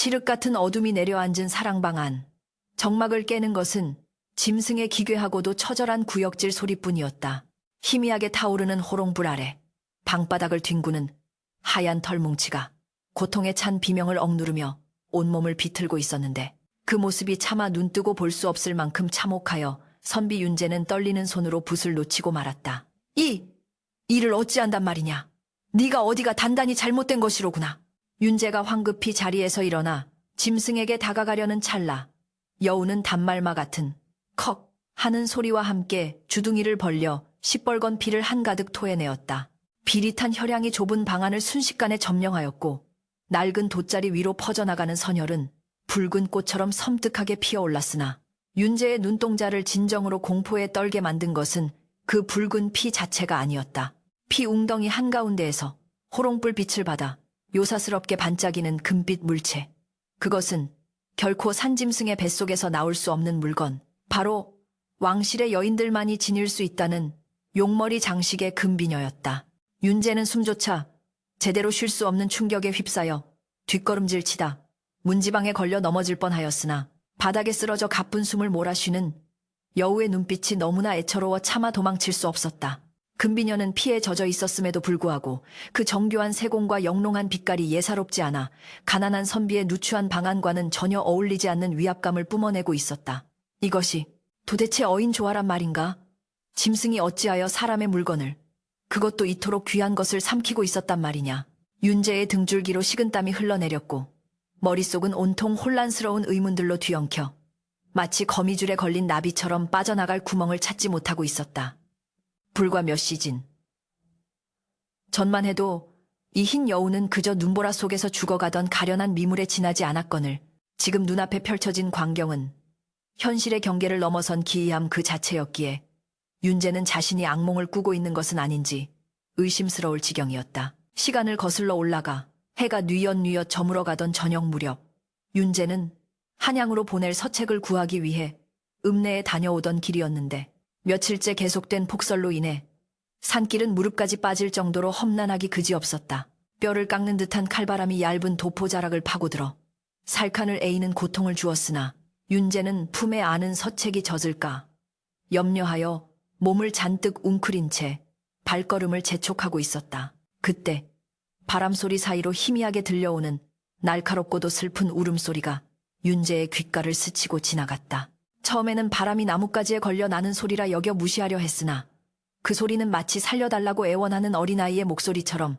칠흑 같은 어둠이 내려앉은 사랑방 안. 정막을 깨는 것은 짐승의 기괴하고도 처절한 구역질 소리뿐이었다. 희미하게 타오르는 호롱불 아래 방바닥을 뒹구는 하얀 털뭉치가 고통에 찬 비명을 억누르며 온몸을 비틀고 있었는데 그 모습이 차마 눈뜨고 볼 수 없을 만큼 참혹하여 선비 윤재는 떨리는 손으로 붓을 놓치고 말았다. 일을 어찌한단 말이냐. 네가 어디가 단단히 잘못된 것이로구나. 윤재가 황급히 자리에서 일어나 짐승에게 다가가려는 찰나 여우는 단말마 같은 컥 하는 소리와 함께 주둥이를 벌려 시뻘건 피를 한가득 토해내었다. 비릿한 혈향이 좁은 방안을 순식간에 점령하였고 낡은 돗자리 위로 퍼져나가는 선혈은 붉은 꽃처럼 섬뜩하게 피어올랐으나 윤재의 눈동자를 진정으로 공포에 떨게 만든 것은 그 붉은 피 자체가 아니었다. 피 웅덩이 한가운데에서 호롱불 빛을 받아 요사스럽게 반짝이는 금빛 물체. 그것은 결코 산짐승의 뱃속에서 나올 수 없는 물건, 바로 왕실의 여인들만이 지닐 수 있다는 용머리 장식의 금비녀였다. 윤재는 숨조차 제대로 쉴 수 없는 충격에 휩싸여 뒷걸음질 치다 문지방에 걸려 넘어질 뻔하였으나 바닥에 쓰러져 가쁜 숨을 몰아쉬는 여우의 눈빛이 너무나 애처로워 차마 도망칠 수 없었다. 금비녀는 피에 젖어 있었음에도 불구하고 그 정교한 세공과 영롱한 빛깔이 예사롭지 않아 가난한 선비의 누추한 방안과는 전혀 어울리지 않는 위압감을 뿜어내고 있었다. 이것이 도대체 어인 조화란 말인가? 짐승이 어찌하여 사람의 물건을, 그것도 이토록 귀한 것을 삼키고 있었단 말이냐. 윤재의 등줄기로 식은땀이 흘러내렸고 머릿속은 온통 혼란스러운 의문들로 뒤엉켜 마치 거미줄에 걸린 나비처럼 빠져나갈 구멍을 찾지 못하고 있었다. 불과 몇 시즌 전만 해도 이 흰 여우는 그저 눈보라 속에서 죽어가던 가련한 미물에 지나지 않았거늘 지금 눈앞에 펼쳐진 광경은 현실의 경계를 넘어선 기이함 그 자체였기에 윤재는 자신이 악몽을 꾸고 있는 것은 아닌지 의심스러울 지경이었다. 시간을 거슬러 올라가 해가 뉘엿뉘엿 저물어가던 저녁 무렵 윤재는 한양으로 보낼 서책을 구하기 위해 읍내에 다녀오던 길이었는데 며칠째 계속된 폭설로 인해 산길은 무릎까지 빠질 정도로 험난하기 그지없었다. 뼈를 깎는 듯한 칼바람이 얇은 도포자락을 파고들어 살칸을 에이는 고통을 주었으나 윤재는 품에 안은 서책이 젖을까 염려하여 몸을 잔뜩 웅크린 채 발걸음을 재촉하고 있었다. 그때 바람소리 사이로 희미하게 들려오는 날카롭고도 슬픈 울음소리가 윤재의 귓가를 스치고 지나갔다. 처음에는 바람이 나뭇가지에 걸려 나는 소리라 여겨 무시하려 했으나 그 소리는 마치 살려달라고 애원하는 어린아이의 목소리처럼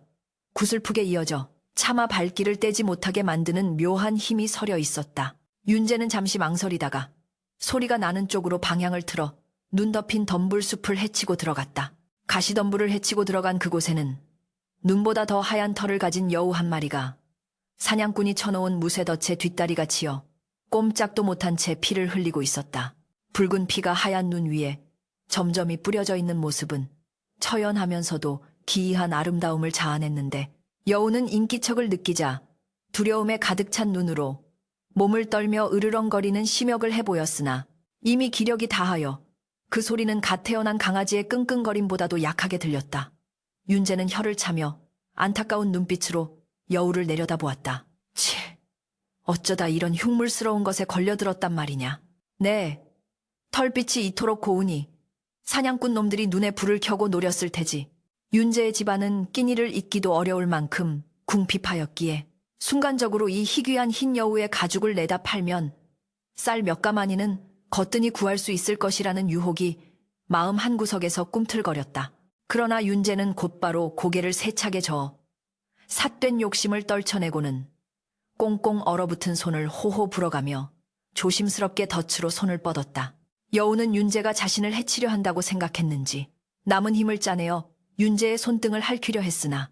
구슬프게 이어져 차마 발길을 떼지 못하게 만드는 묘한 힘이 서려 있었다. 윤재는 잠시 망설이다가 소리가 나는 쪽으로 방향을 틀어 눈 덮인 덤불숲을 헤치고 들어갔다. 가시덤불을 헤치고 들어간 그곳에는 눈보다 더 하얀 털을 가진 여우 한 마리가 사냥꾼이 쳐놓은 무쇠덫에 뒷다리가 치여 꼼짝도 못한 채 피를 흘리고 있었다. 붉은 피가 하얀 눈 위에 점점이 뿌려져 있는 모습은 처연하면서도 기이한 아름다움을 자아냈는데 여우는 인기척을 느끼자 두려움에 가득 찬 눈으로 몸을 떨며 으르렁거리는 심역을 해보였으나 이미 기력이 다하여 그 소리는 갓 태어난 강아지의 끙끙거림보다도 약하게 들렸다. 윤재는 혀를 차며 안타까운 눈빛으로 여우를 내려다보았다. 치, 어쩌다 이런 흉물스러운 것에 걸려들었단 말이냐. 네, 털빛이 이토록 고우니 사냥꾼 놈들이 눈에 불을 켜고 노렸을 테지. 윤재의 집안은 끼니를 잇기도 어려울 만큼 궁핍하였기에 순간적으로 이 희귀한 흰 여우의 가죽을 내다 팔면 쌀 몇 가마니는 거뜬히 구할 수 있을 것이라는 유혹이 마음 한구석에서 꿈틀거렸다. 그러나 윤재는 곧바로 고개를 세차게 저어 삿된 욕심을 떨쳐내고는 꽁꽁 얼어붙은 손을 호호 불어가며 조심스럽게 덫으로 손을 뻗었다. 여우는 윤재가 자신을 해치려 한다고 생각했는지 남은 힘을 짜내어 윤재의 손등을 핥히려 했으나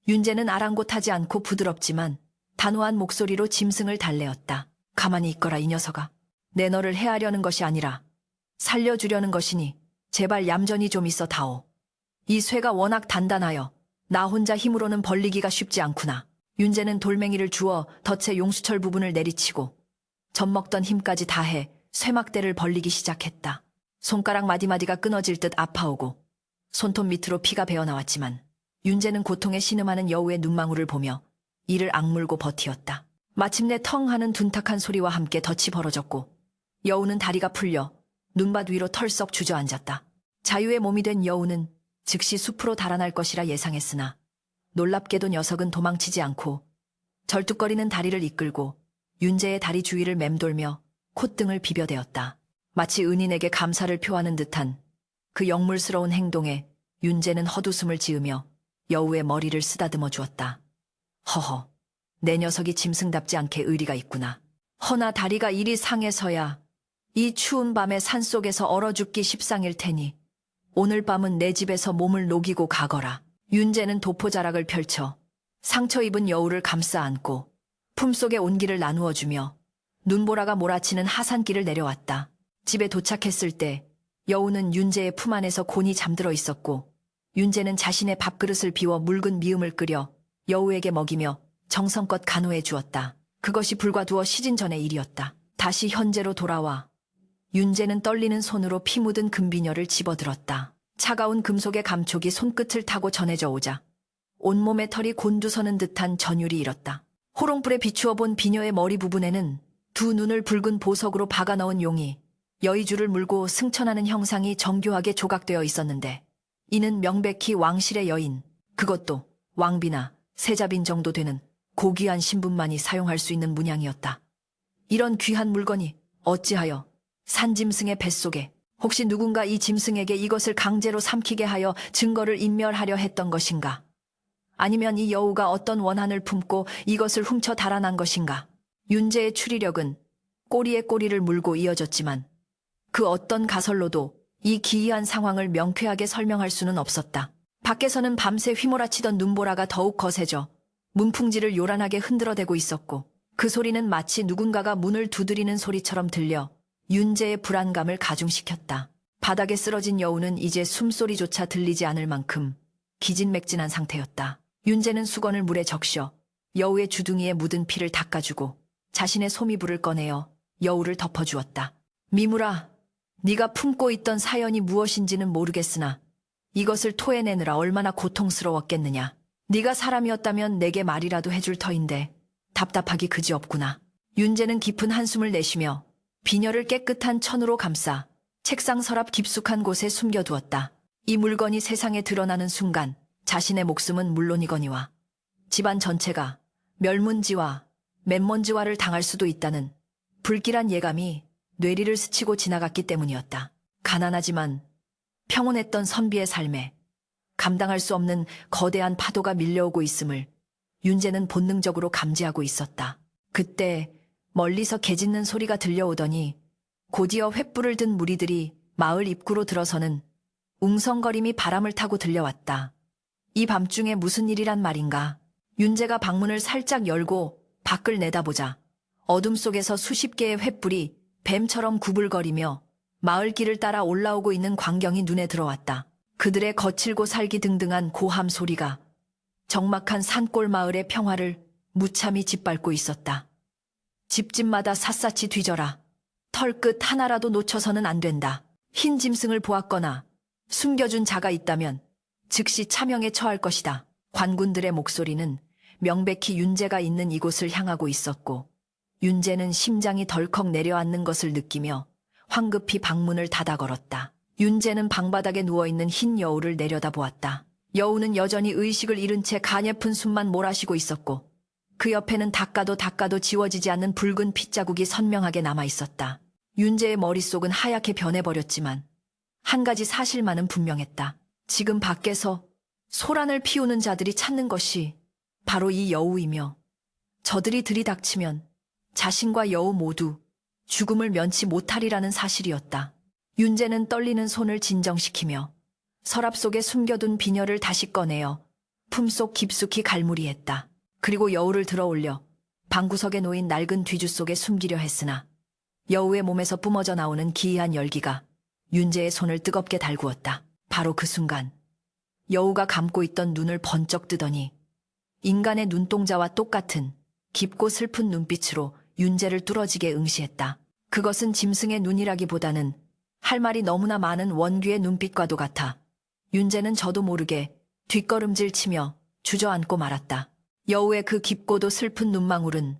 윤재는 아랑곳하지 않고 부드럽지만 단호한 목소리로 짐승을 달래었다. 가만히 있거라 이 녀석아. 내 너를 해하려는 것이 아니라 살려주려는 것이니 제발 얌전히 좀 있어 다오. 이 쇠가 워낙 단단하여 나 혼자 힘으로는 벌리기가 쉽지 않구나. 윤재는 돌멩이를 주워 덫의 용수철 부분을 내리치고 젖먹던 힘까지 다해 쇠막대를 벌리기 시작했다. 손가락 마디마디가 끊어질 듯 아파오고 손톱 밑으로 피가 배어나왔지만 윤재는 고통에 신음하는 여우의 눈망울을 보며 이를 악물고 버티었다. 마침내 텅 하는 둔탁한 소리와 함께 덫이 벌어졌고 여우는 다리가 풀려 눈밭 위로 털썩 주저앉았다. 자유의 몸이 된 여우는 즉시 숲으로 달아날 것이라 예상했으나 놀랍게도 녀석은 도망치지 않고 절뚝거리는 다리를 이끌고 윤재의 다리 주위를 맴돌며 콧등을 비벼대었다. 마치 은인에게 감사를 표하는 듯한 그 역물스러운 행동에 윤재는 헛웃음을 지으며 여우의 머리를 쓰다듬어 주었다. 허허, 내 녀석이 짐승답지 않게 의리가 있구나. 허나 다리가 이리 상해서야 이 추운 밤에 산속에서 얼어 죽기 십상일 테니 오늘 밤은 내 집에서 몸을 녹이고 가거라. 윤재는 도포자락을 펼쳐 상처 입은 여우를 감싸 안고 품속에 온기를 나누어 주며 눈보라가 몰아치는 하산길을 내려왔다. 집에 도착했을 때 여우는 윤재의 품 안에서 곤히 잠들어 있었고 윤재는 자신의 밥그릇을 비워 묽은 미음을 끓여 여우에게 먹이며 정성껏 간호해 주었다. 그것이 불과 두어 시즌 전의 일이었다. 다시 현재로 돌아와 윤재는 떨리는 손으로 피 묻은 금비녀를 집어들었다. 차가운 금속의 감촉이 손끝을 타고 전해져 오자 온몸의 털이 곤두서는 듯한 전율이 일었다. 호롱불에 비추어 본 비녀의 머리 부분에는 두 눈을 붉은 보석으로 박아 넣은 용이 여의주를 물고 승천하는 형상이 정교하게 조각되어 있었는데 이는 명백히 왕실의 여인, 그것도 왕비나 세자빈 정도 되는 고귀한 신분만이 사용할 수 있는 문양이었다. 이런 귀한 물건이 어찌하여 산짐승의 뱃속에, 혹시 누군가 이 짐승에게 이것을 강제로 삼키게 하여 증거를 인멸하려 했던 것인가? 아니면 이 여우가 어떤 원한을 품고 이것을 훔쳐 달아난 것인가? 윤재의 추리력은 꼬리에 꼬리를 물고 이어졌지만 그 어떤 가설로도 이 기이한 상황을 명쾌하게 설명할 수는 없었다. 밖에서는 밤새 휘몰아치던 눈보라가 더욱 거세져 문풍지를 요란하게 흔들어대고 있었고 그 소리는 마치 누군가가 문을 두드리는 소리처럼 들려 윤재의 불안감을 가중시켰다. 바닥에 쓰러진 여우는 이제 숨소리조차 들리지 않을 만큼 기진맥진한 상태였다. 윤재는 수건을 물에 적셔 여우의 주둥이에 묻은 피를 닦아주고 자신의 소미불을 꺼내어 여우를 덮어주었다. 미물아, 네가 품고 있던 사연이 무엇인지는 모르겠으나 이것을 토해내느라 얼마나 고통스러웠겠느냐. 네가 사람이었다면 내게 말이라도 해줄 터인데 답답하기 그지없구나. 윤재는 깊은 한숨을 내쉬며 비녀를 깨끗한 천으로 감싸 책상 서랍 깊숙한 곳에 숨겨두었다. 이 물건이 세상에 드러나는 순간 자신의 목숨은 물론이거니와 집안 전체가 멸문지와 맨먼지화를 당할 수도 있다는 불길한 예감이 뇌리를 스치고 지나갔기 때문이었다. 가난하지만 평온했던 선비의 삶에 감당할 수 없는 거대한 파도가 밀려오고 있음을 윤재는 본능적으로 감지하고 있었다. 그때 멀리서 개 짖는 소리가 들려오더니 곧이어 횃불을 든 무리들이 마을 입구로 들어서는 웅성거림이 바람을 타고 들려왔다. 이 밤중에 무슨 일이란 말인가. 윤재가 방문을 살짝 열고 밖을 내다보자 어둠 속에서 수십 개의 횃불이 뱀처럼 구불거리며 마을 길을 따라 올라오고 있는 광경이 눈에 들어왔다. 그들의 거칠고 살기등등한 고함 소리가 적막한 산골 마을의 평화를 무참히 짓밟고 있었다. 집집마다 샅샅이 뒤져라. 털끝 하나라도 놓쳐서는 안 된다. 흰 짐승을 보았거나 숨겨준 자가 있다면 즉시 차명에 처할 것이다. 관군들의 목소리는 명백히 윤재가 있는 이곳을 향하고 있었고 윤재는 심장이 덜컥 내려앉는 것을 느끼며 황급히 방문을 닫아 걸었다. 윤재는 방바닥에 누워있는 흰 여우를 내려다보았다. 여우는 여전히 의식을 잃은 채 가년은 숨만 몰아쉬고 있었고 그 옆에는 닦아도 지워지지 않는 붉은 핏자국이 선명하게 남아있었다. 윤재의 머릿속은 하얗게 변해버렸지만 한 가지 사실만은 분명했다. 지금 밖에서 소란을 피우는 자들이 찾는 것이 바로 이 여우이며 저들이 들이닥치면 자신과 여우 모두 죽음을 면치 못하리라는 사실이었다. 윤재는 떨리는 손을 진정시키며 서랍 속에 숨겨둔 비녀를 다시 꺼내어 품속 깊숙이 갈무리했다. 그리고 여우를 들어올려 방구석에 놓인 낡은 뒤주 속에 숨기려 했으나 여우의 몸에서 뿜어져 나오는 기이한 열기가 윤재의 손을 뜨겁게 달구었다. 바로 그 순간 여우가 감고 있던 눈을 번쩍 뜨더니 인간의 눈동자와 똑같은 깊고 슬픈 눈빛으로 윤재를 뚫어지게 응시했다. 그것은 짐승의 눈이라기보다는 할 말이 너무나 많은 원귀의 눈빛과도 같아 윤재는 저도 모르게 뒷걸음질 치며 주저앉고 말았다. 여우의 그 깊고도 슬픈 눈망울은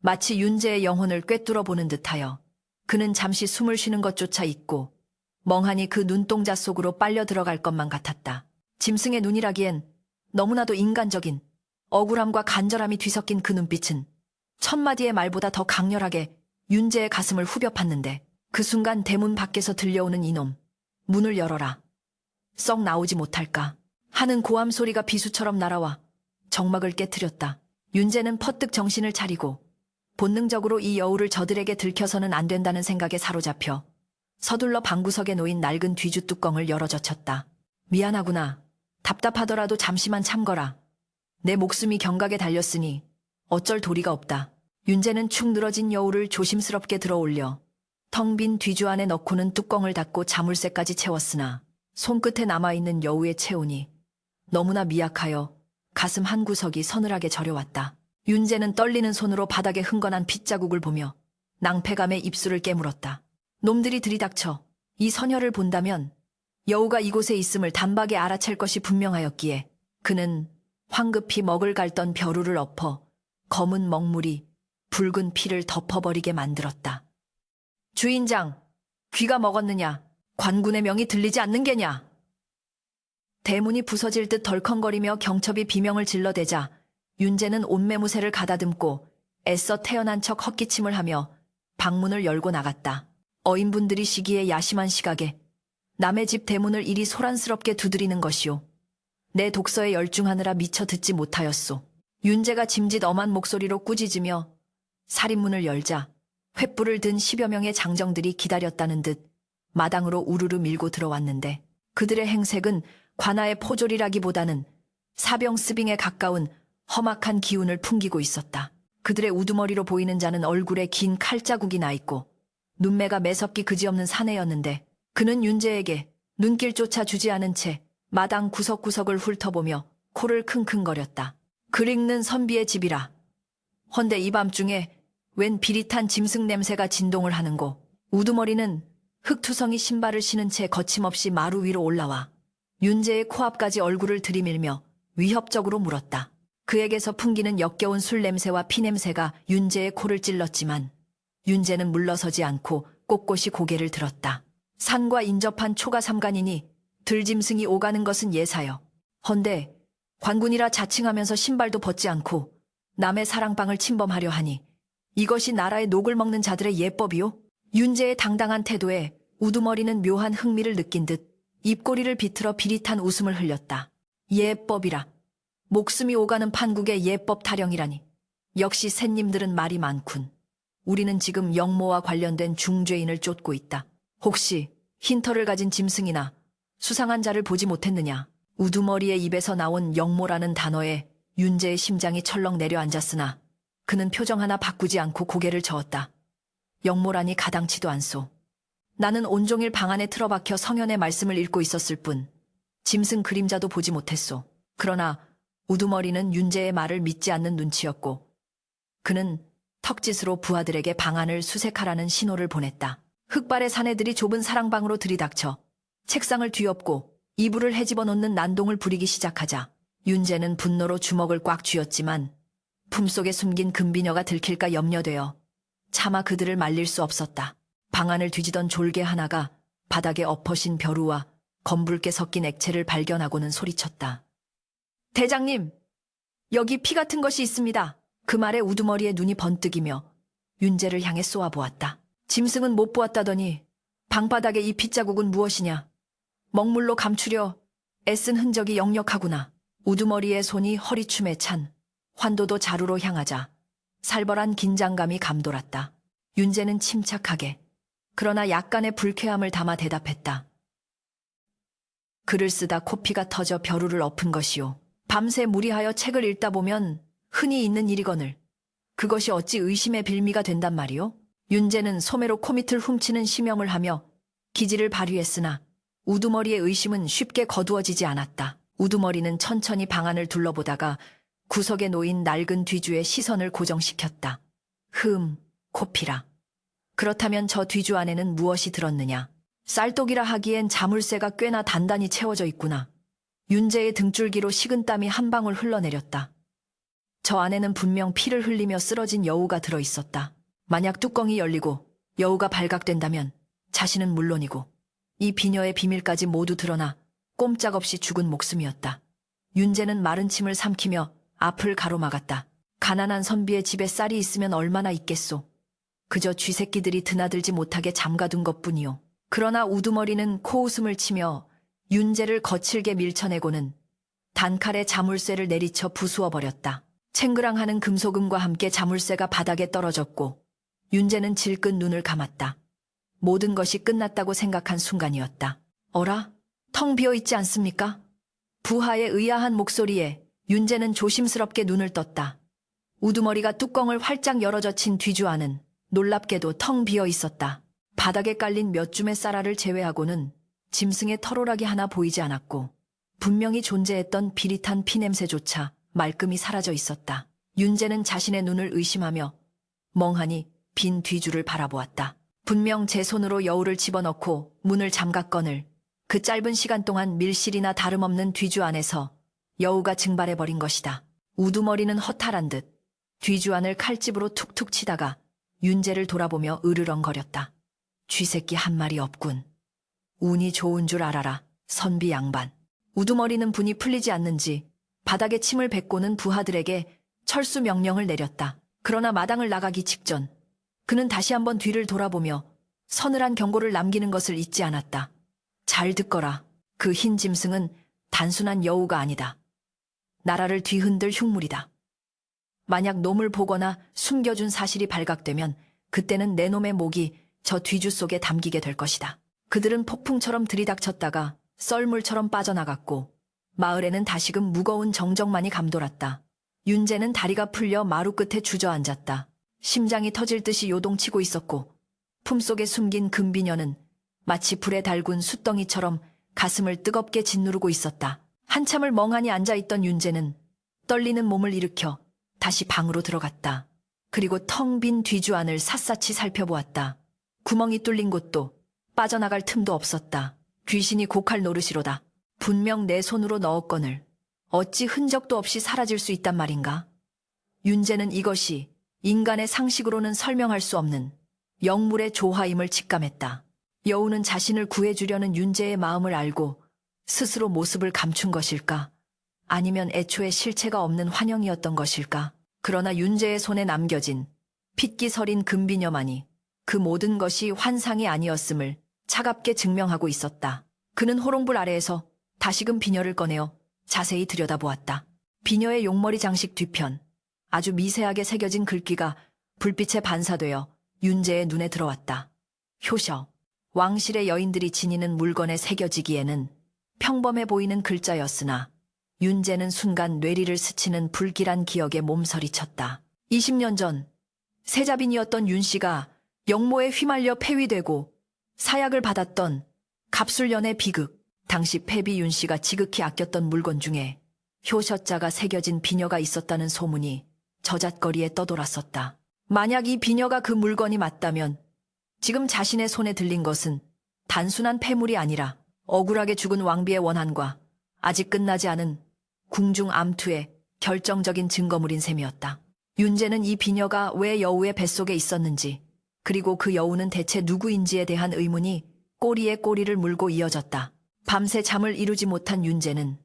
마치 윤재의 영혼을 꿰뚫어 보는 듯하여 그는 잠시 숨을 쉬는 것조차 잊고 멍하니 그 눈동자 속으로 빨려 들어갈 것만 같았다. 짐승의 눈이라기엔 너무나도 인간적인 억울함과 간절함이 뒤섞인 그 눈빛은 천마디의 말보다 더 강렬하게 윤재의 가슴을 후벼 팠는데 그 순간 대문 밖에서 들려오는 이놈, 문을 열어라. 썩 나오지 못할까 하는 고함 소리가 비수처럼 날아와 정막을 깨트렸다. 윤재는 퍼뜩 정신을 차리고 본능적으로 이 여우를 저들에게 들켜서는 안 된다는 생각에 사로잡혀 서둘러 방구석에 놓인 낡은 뒤주 뚜껑을 열어젖혔다. 미안하구나. 답답하더라도 잠시만 참거라. 내 목숨이 경각에 달렸으니 어쩔 도리가 없다. 윤재는 축 늘어진 여우를 조심스럽게 들어올려 텅 빈 뒤주 안에 넣고는 뚜껑을 닫고 자물쇠까지 채웠으나 손끝에 남아있는 여우의 체온이 너무나 미약하여 가슴 한 구석이 서늘하게 저려왔다. 윤재는 떨리는 손으로 바닥에 흥건한 핏자국을 보며 낭패감에 입술을 깨물었다. 놈들이 들이닥쳐 이 서녀를 본다면 여우가 이곳에 있음을 단박에 알아챌 것이 분명하였기에 그는 황급히 먹을 갈던 벼루를 엎어 검은 먹물이 붉은 피를 덮어버리게 만들었다. 주인장, 귀가 먹었느냐? 관군의 명이 들리지 않는 게냐? 대문이 부서질 듯 덜컹거리며 경첩이 비명을 질러대자 윤재는 옷매무새를 가다듬고 애써 태어난 척 헛기침을 하며 방문을 열고 나갔다. 어인분들이 시기에 야심한 시각에 남의 집 대문을 이리 소란스럽게 두드리는 것이오. 내 독서에 열중하느라 미처 듣지 못하였소. 윤재가 짐짓 엄한 목소리로 꾸짖으며 살인문을 열자 횃불을 든 10여 명의 장정들이 기다렸다는 듯 마당으로 우르르 밀고 들어왔는데 그들의 행색은 관아의 포졸이라기보다는 사병 스빙에 가까운 험악한 기운을 풍기고 있었다. 그들의 우두머리로 보이는 자는 얼굴에 긴 칼자국이 나 있고 눈매가 매섭기 그지없는 사내였는데 그는 윤재에게 눈길조차 주지 않은 채 마당 구석구석을 훑어보며 코를 킁킁거렸다. 글 읽는 선비의 집이라. 헌데 이 밤중에 웬 비릿한 짐승 냄새가 진동을 하는고. 우두머리는 흙투성이 신발을 신은 채 거침없이 마루 위로 올라와 윤재의 코앞까지 얼굴을 들이밀며 위협적으로 물었다. 그에게서 풍기는 역겨운 술 냄새와 피 냄새가 윤재의 코를 찔렀지만 윤재는 물러서지 않고 꼿꼿이 고개를 들었다. 산과 인접한 초가삼간이니 들짐승이 오가는 것은 예사여. 헌데 관군이라 자칭하면서 신발도 벗지 않고 남의 사랑방을 침범하려 하니 이것이 나라의 녹을 먹는 자들의 예법이요? 윤재의 당당한 태도에 우두머리는 묘한 흥미를 느낀 듯 입꼬리를 비틀어 비릿한 웃음을 흘렸다. 예법이라. 목숨이 오가는 판국의 예법 타령이라니. 역시 샌님들은 말이 많군. 우리는 지금 영모와 관련된 중죄인을 쫓고 있다. 혹시 흰털을 가진 짐승이나 수상한 자를 보지 못했느냐? 우두머리의 입에서 나온 영모라는 단어에 윤재의 심장이 철렁 내려앉았으나 그는 표정 하나 바꾸지 않고 고개를 저었다. 영모라니 가당치도 않소. 나는 온종일 방 안에 틀어박혀 성현의 말씀을 읽고 있었을 뿐 짐승 그림자도 보지 못했소. 그러나 우두머리는 윤재의 말을 믿지 않는 눈치였고 그는 턱짓으로 부하들에게 방안을 수색하라는 신호를 보냈다. 흑발의 사내들이 좁은 사랑방으로 들이닥쳐 책상을 뒤엎고 이불을 헤집어 놓는 난동을 부리기 시작하자 윤재는 분노로 주먹을 꽉 쥐었지만 품속에 숨긴 금비녀가 들킬까 염려되어 차마 그들을 말릴 수 없었다. 방안을 뒤지던 졸개 하나가 바닥에 엎어신 벼루와 검붉게 섞인 액체를 발견하고는 소리쳤다. 대장님, 여기 피 같은 것이 있습니다. 그 말에 우두머리의 눈이 번뜩이며 윤재를 향해 쏘아보았다. 짐승은 못 보았다더니 방바닥에 이 핏자국은 무엇이냐? 먹물로 감추려 애쓴 흔적이 역력하구나. 우두머리의 손이 허리춤에 찬 환도도 자루로 향하자 살벌한 긴장감이 감돌았다. 윤재는 침착하게 그러나 약간의 불쾌함을 담아 대답했다. 글을 쓰다 코피가 터져 벼루를 엎은 것이요. 밤새 무리하여 책을 읽다 보면 흔히 있는 일이거늘 그것이 어찌 의심의 빌미가 된단 말이오? 윤재는 소매로 코밑을 훔치는 심형을 하며 기지를 발휘했으나 우두머리의 의심은 쉽게 거두어지지 않았다. 우두머리는 천천히 방안을 둘러보다가 구석에 놓인 낡은 뒤주에 시선을 고정시켰다. 코피라. 그렇다면 저 뒤주 안에는 무엇이 들었느냐? 쌀독이라 하기엔 자물쇠가 꽤나 단단히 채워져 있구나. 윤재의 등줄기로 식은땀이 한 방울 흘러내렸다. 저 안에는 분명 피를 흘리며 쓰러진 여우가 들어있었다. 만약 뚜껑이 열리고 여우가 발각된다면 자신은 물론이고 이 비녀의 비밀까지 모두 드러나 꼼짝없이 죽은 목숨이었다. 윤재는 마른 침을 삼키며 앞을 가로막았다. 가난한 선비의 집에 쌀이 있으면 얼마나 있겠소. 그저 쥐새끼들이 드나들지 못하게 잠가둔 것뿐이요. 그러나 우두머리는 코웃음을 치며 윤재를 거칠게 밀쳐내고는 단칼에 자물쇠를 내리쳐 부수어 버렸다. 챙그랑하는 금소금과 함께 자물쇠가 바닥에 떨어졌고 윤재는 질끈 눈을 감았다. 모든 것이 끝났다고 생각한 순간이었다. 어라? 텅 비어있지 않습니까? 부하의 의아한 목소리에 윤재는 조심스럽게 눈을 떴다. 우두머리가 뚜껑을 활짝 열어젖힌 뒤주 안은 놀랍게도 텅 비어 있었다. 바닥에 깔린 몇 줌의 쌀알을 제외하고는 짐승의 털오락이 하나 보이지 않았고 분명히 존재했던 비릿한 피냄새조차 말끔히 사라져 있었다. 윤재는 자신의 눈을 의심하며 멍하니 빈 뒤주를 바라보았다. 분명 제 손으로 여우를 집어넣고 문을 잠갔거늘 그 짧은 시간 동안 밀실이나 다름없는 뒤주 안에서 여우가 증발해버린 것이다. 우두머리는 허탈한 듯 뒤주 안을 칼집으로 툭툭 치다가 윤재를 돌아보며 으르렁거렸다. 쥐새끼 한 마리 없군. 운이 좋은 줄 알아라, 선비 양반. 우두머리는 분이 풀리지 않는지 바닥에 침을 뱉고는 부하들에게 철수 명령을 내렸다. 그러나 마당을 나가기 직전 그는 다시 한번 뒤를 돌아보며 서늘한 경고를 남기는 것을 잊지 않았다. 잘 듣거라. 그 흰 짐승은 단순한 여우가 아니다. 나라를 뒤흔들 흉물이다. 만약 놈을 보거나 숨겨준 사실이 발각되면 그때는 내 놈의 목이 저 뒤주 속에 담기게 될 것이다. 그들은 폭풍처럼 들이닥쳤다가 썰물처럼 빠져나갔고 마을에는 다시금 무거운 정적만이 감돌았다. 윤재는 다리가 풀려 마루 끝에 주저앉았다. 심장이 터질 듯이 요동치고 있었고 품속에 숨긴 금비녀는 마치 불에 달군 숯덩이처럼 가슴을 뜨겁게 짓누르고 있었다. 한참을 멍하니 앉아있던 윤재는 떨리는 몸을 일으켜 다시 방으로 들어갔다. 그리고 텅 빈 뒤주 안을 샅샅이 살펴보았다. 구멍이 뚫린 곳도 빠져나갈 틈도 없었다. 귀신이 곡할 노릇이로다. 분명 내 손으로 넣었거늘 어찌 흔적도 없이 사라질 수 있단 말인가? 윤재는 이것이 인간의 상식으로는 설명할 수 없는 영물의 조화임을 직감했다. 여우는 자신을 구해주려는 윤재의 마음을 알고 스스로 모습을 감춘 것일까? 아니면 애초에 실체가 없는 환영이었던 것일까? 그러나 윤재의 손에 남겨진 핏기 서린 금비녀만이 그 모든 것이 환상이 아니었음을 차갑게 증명하고 있었다. 그는 호롱불 아래에서 다시금 비녀를 꺼내어 자세히 들여다보았다. 비녀의 용머리 장식 뒤편 아주 미세하게 새겨진 글귀가 불빛에 반사되어 윤재의 눈에 들어왔다. 효셔. 왕실의 여인들이 지니는 물건에 새겨지기에는 평범해 보이는 글자였으나 윤재는 순간 뇌리를 스치는 불길한 기억에 몸서리쳤다. 20년 전 세자빈이었던 윤씨가 영모에 휘말려 폐위되고 사약을 받았던 갑술연의 비극. 당시 패비 윤씨가 지극히 아꼈던 물건 중에 효셔자가 새겨진 비녀가 있었다는 소문이 저잣거리에 떠돌았었다. 만약 이 비녀가 그 물건이 맞다면 지금 자신의 손에 들린 것은 단순한 폐물이 아니라 억울하게 죽은 왕비의 원한과 아직 끝나지 않은 궁중 암투의 결정적인 증거물인 셈이었다. 윤재는 이 비녀가 왜 여우의 뱃속에 있었는지 그리고 그 여우는 대체 누구인지에 대한 의문이 꼬리에 꼬리를 물고 이어졌다. 밤새 잠을 이루지 못한 윤재는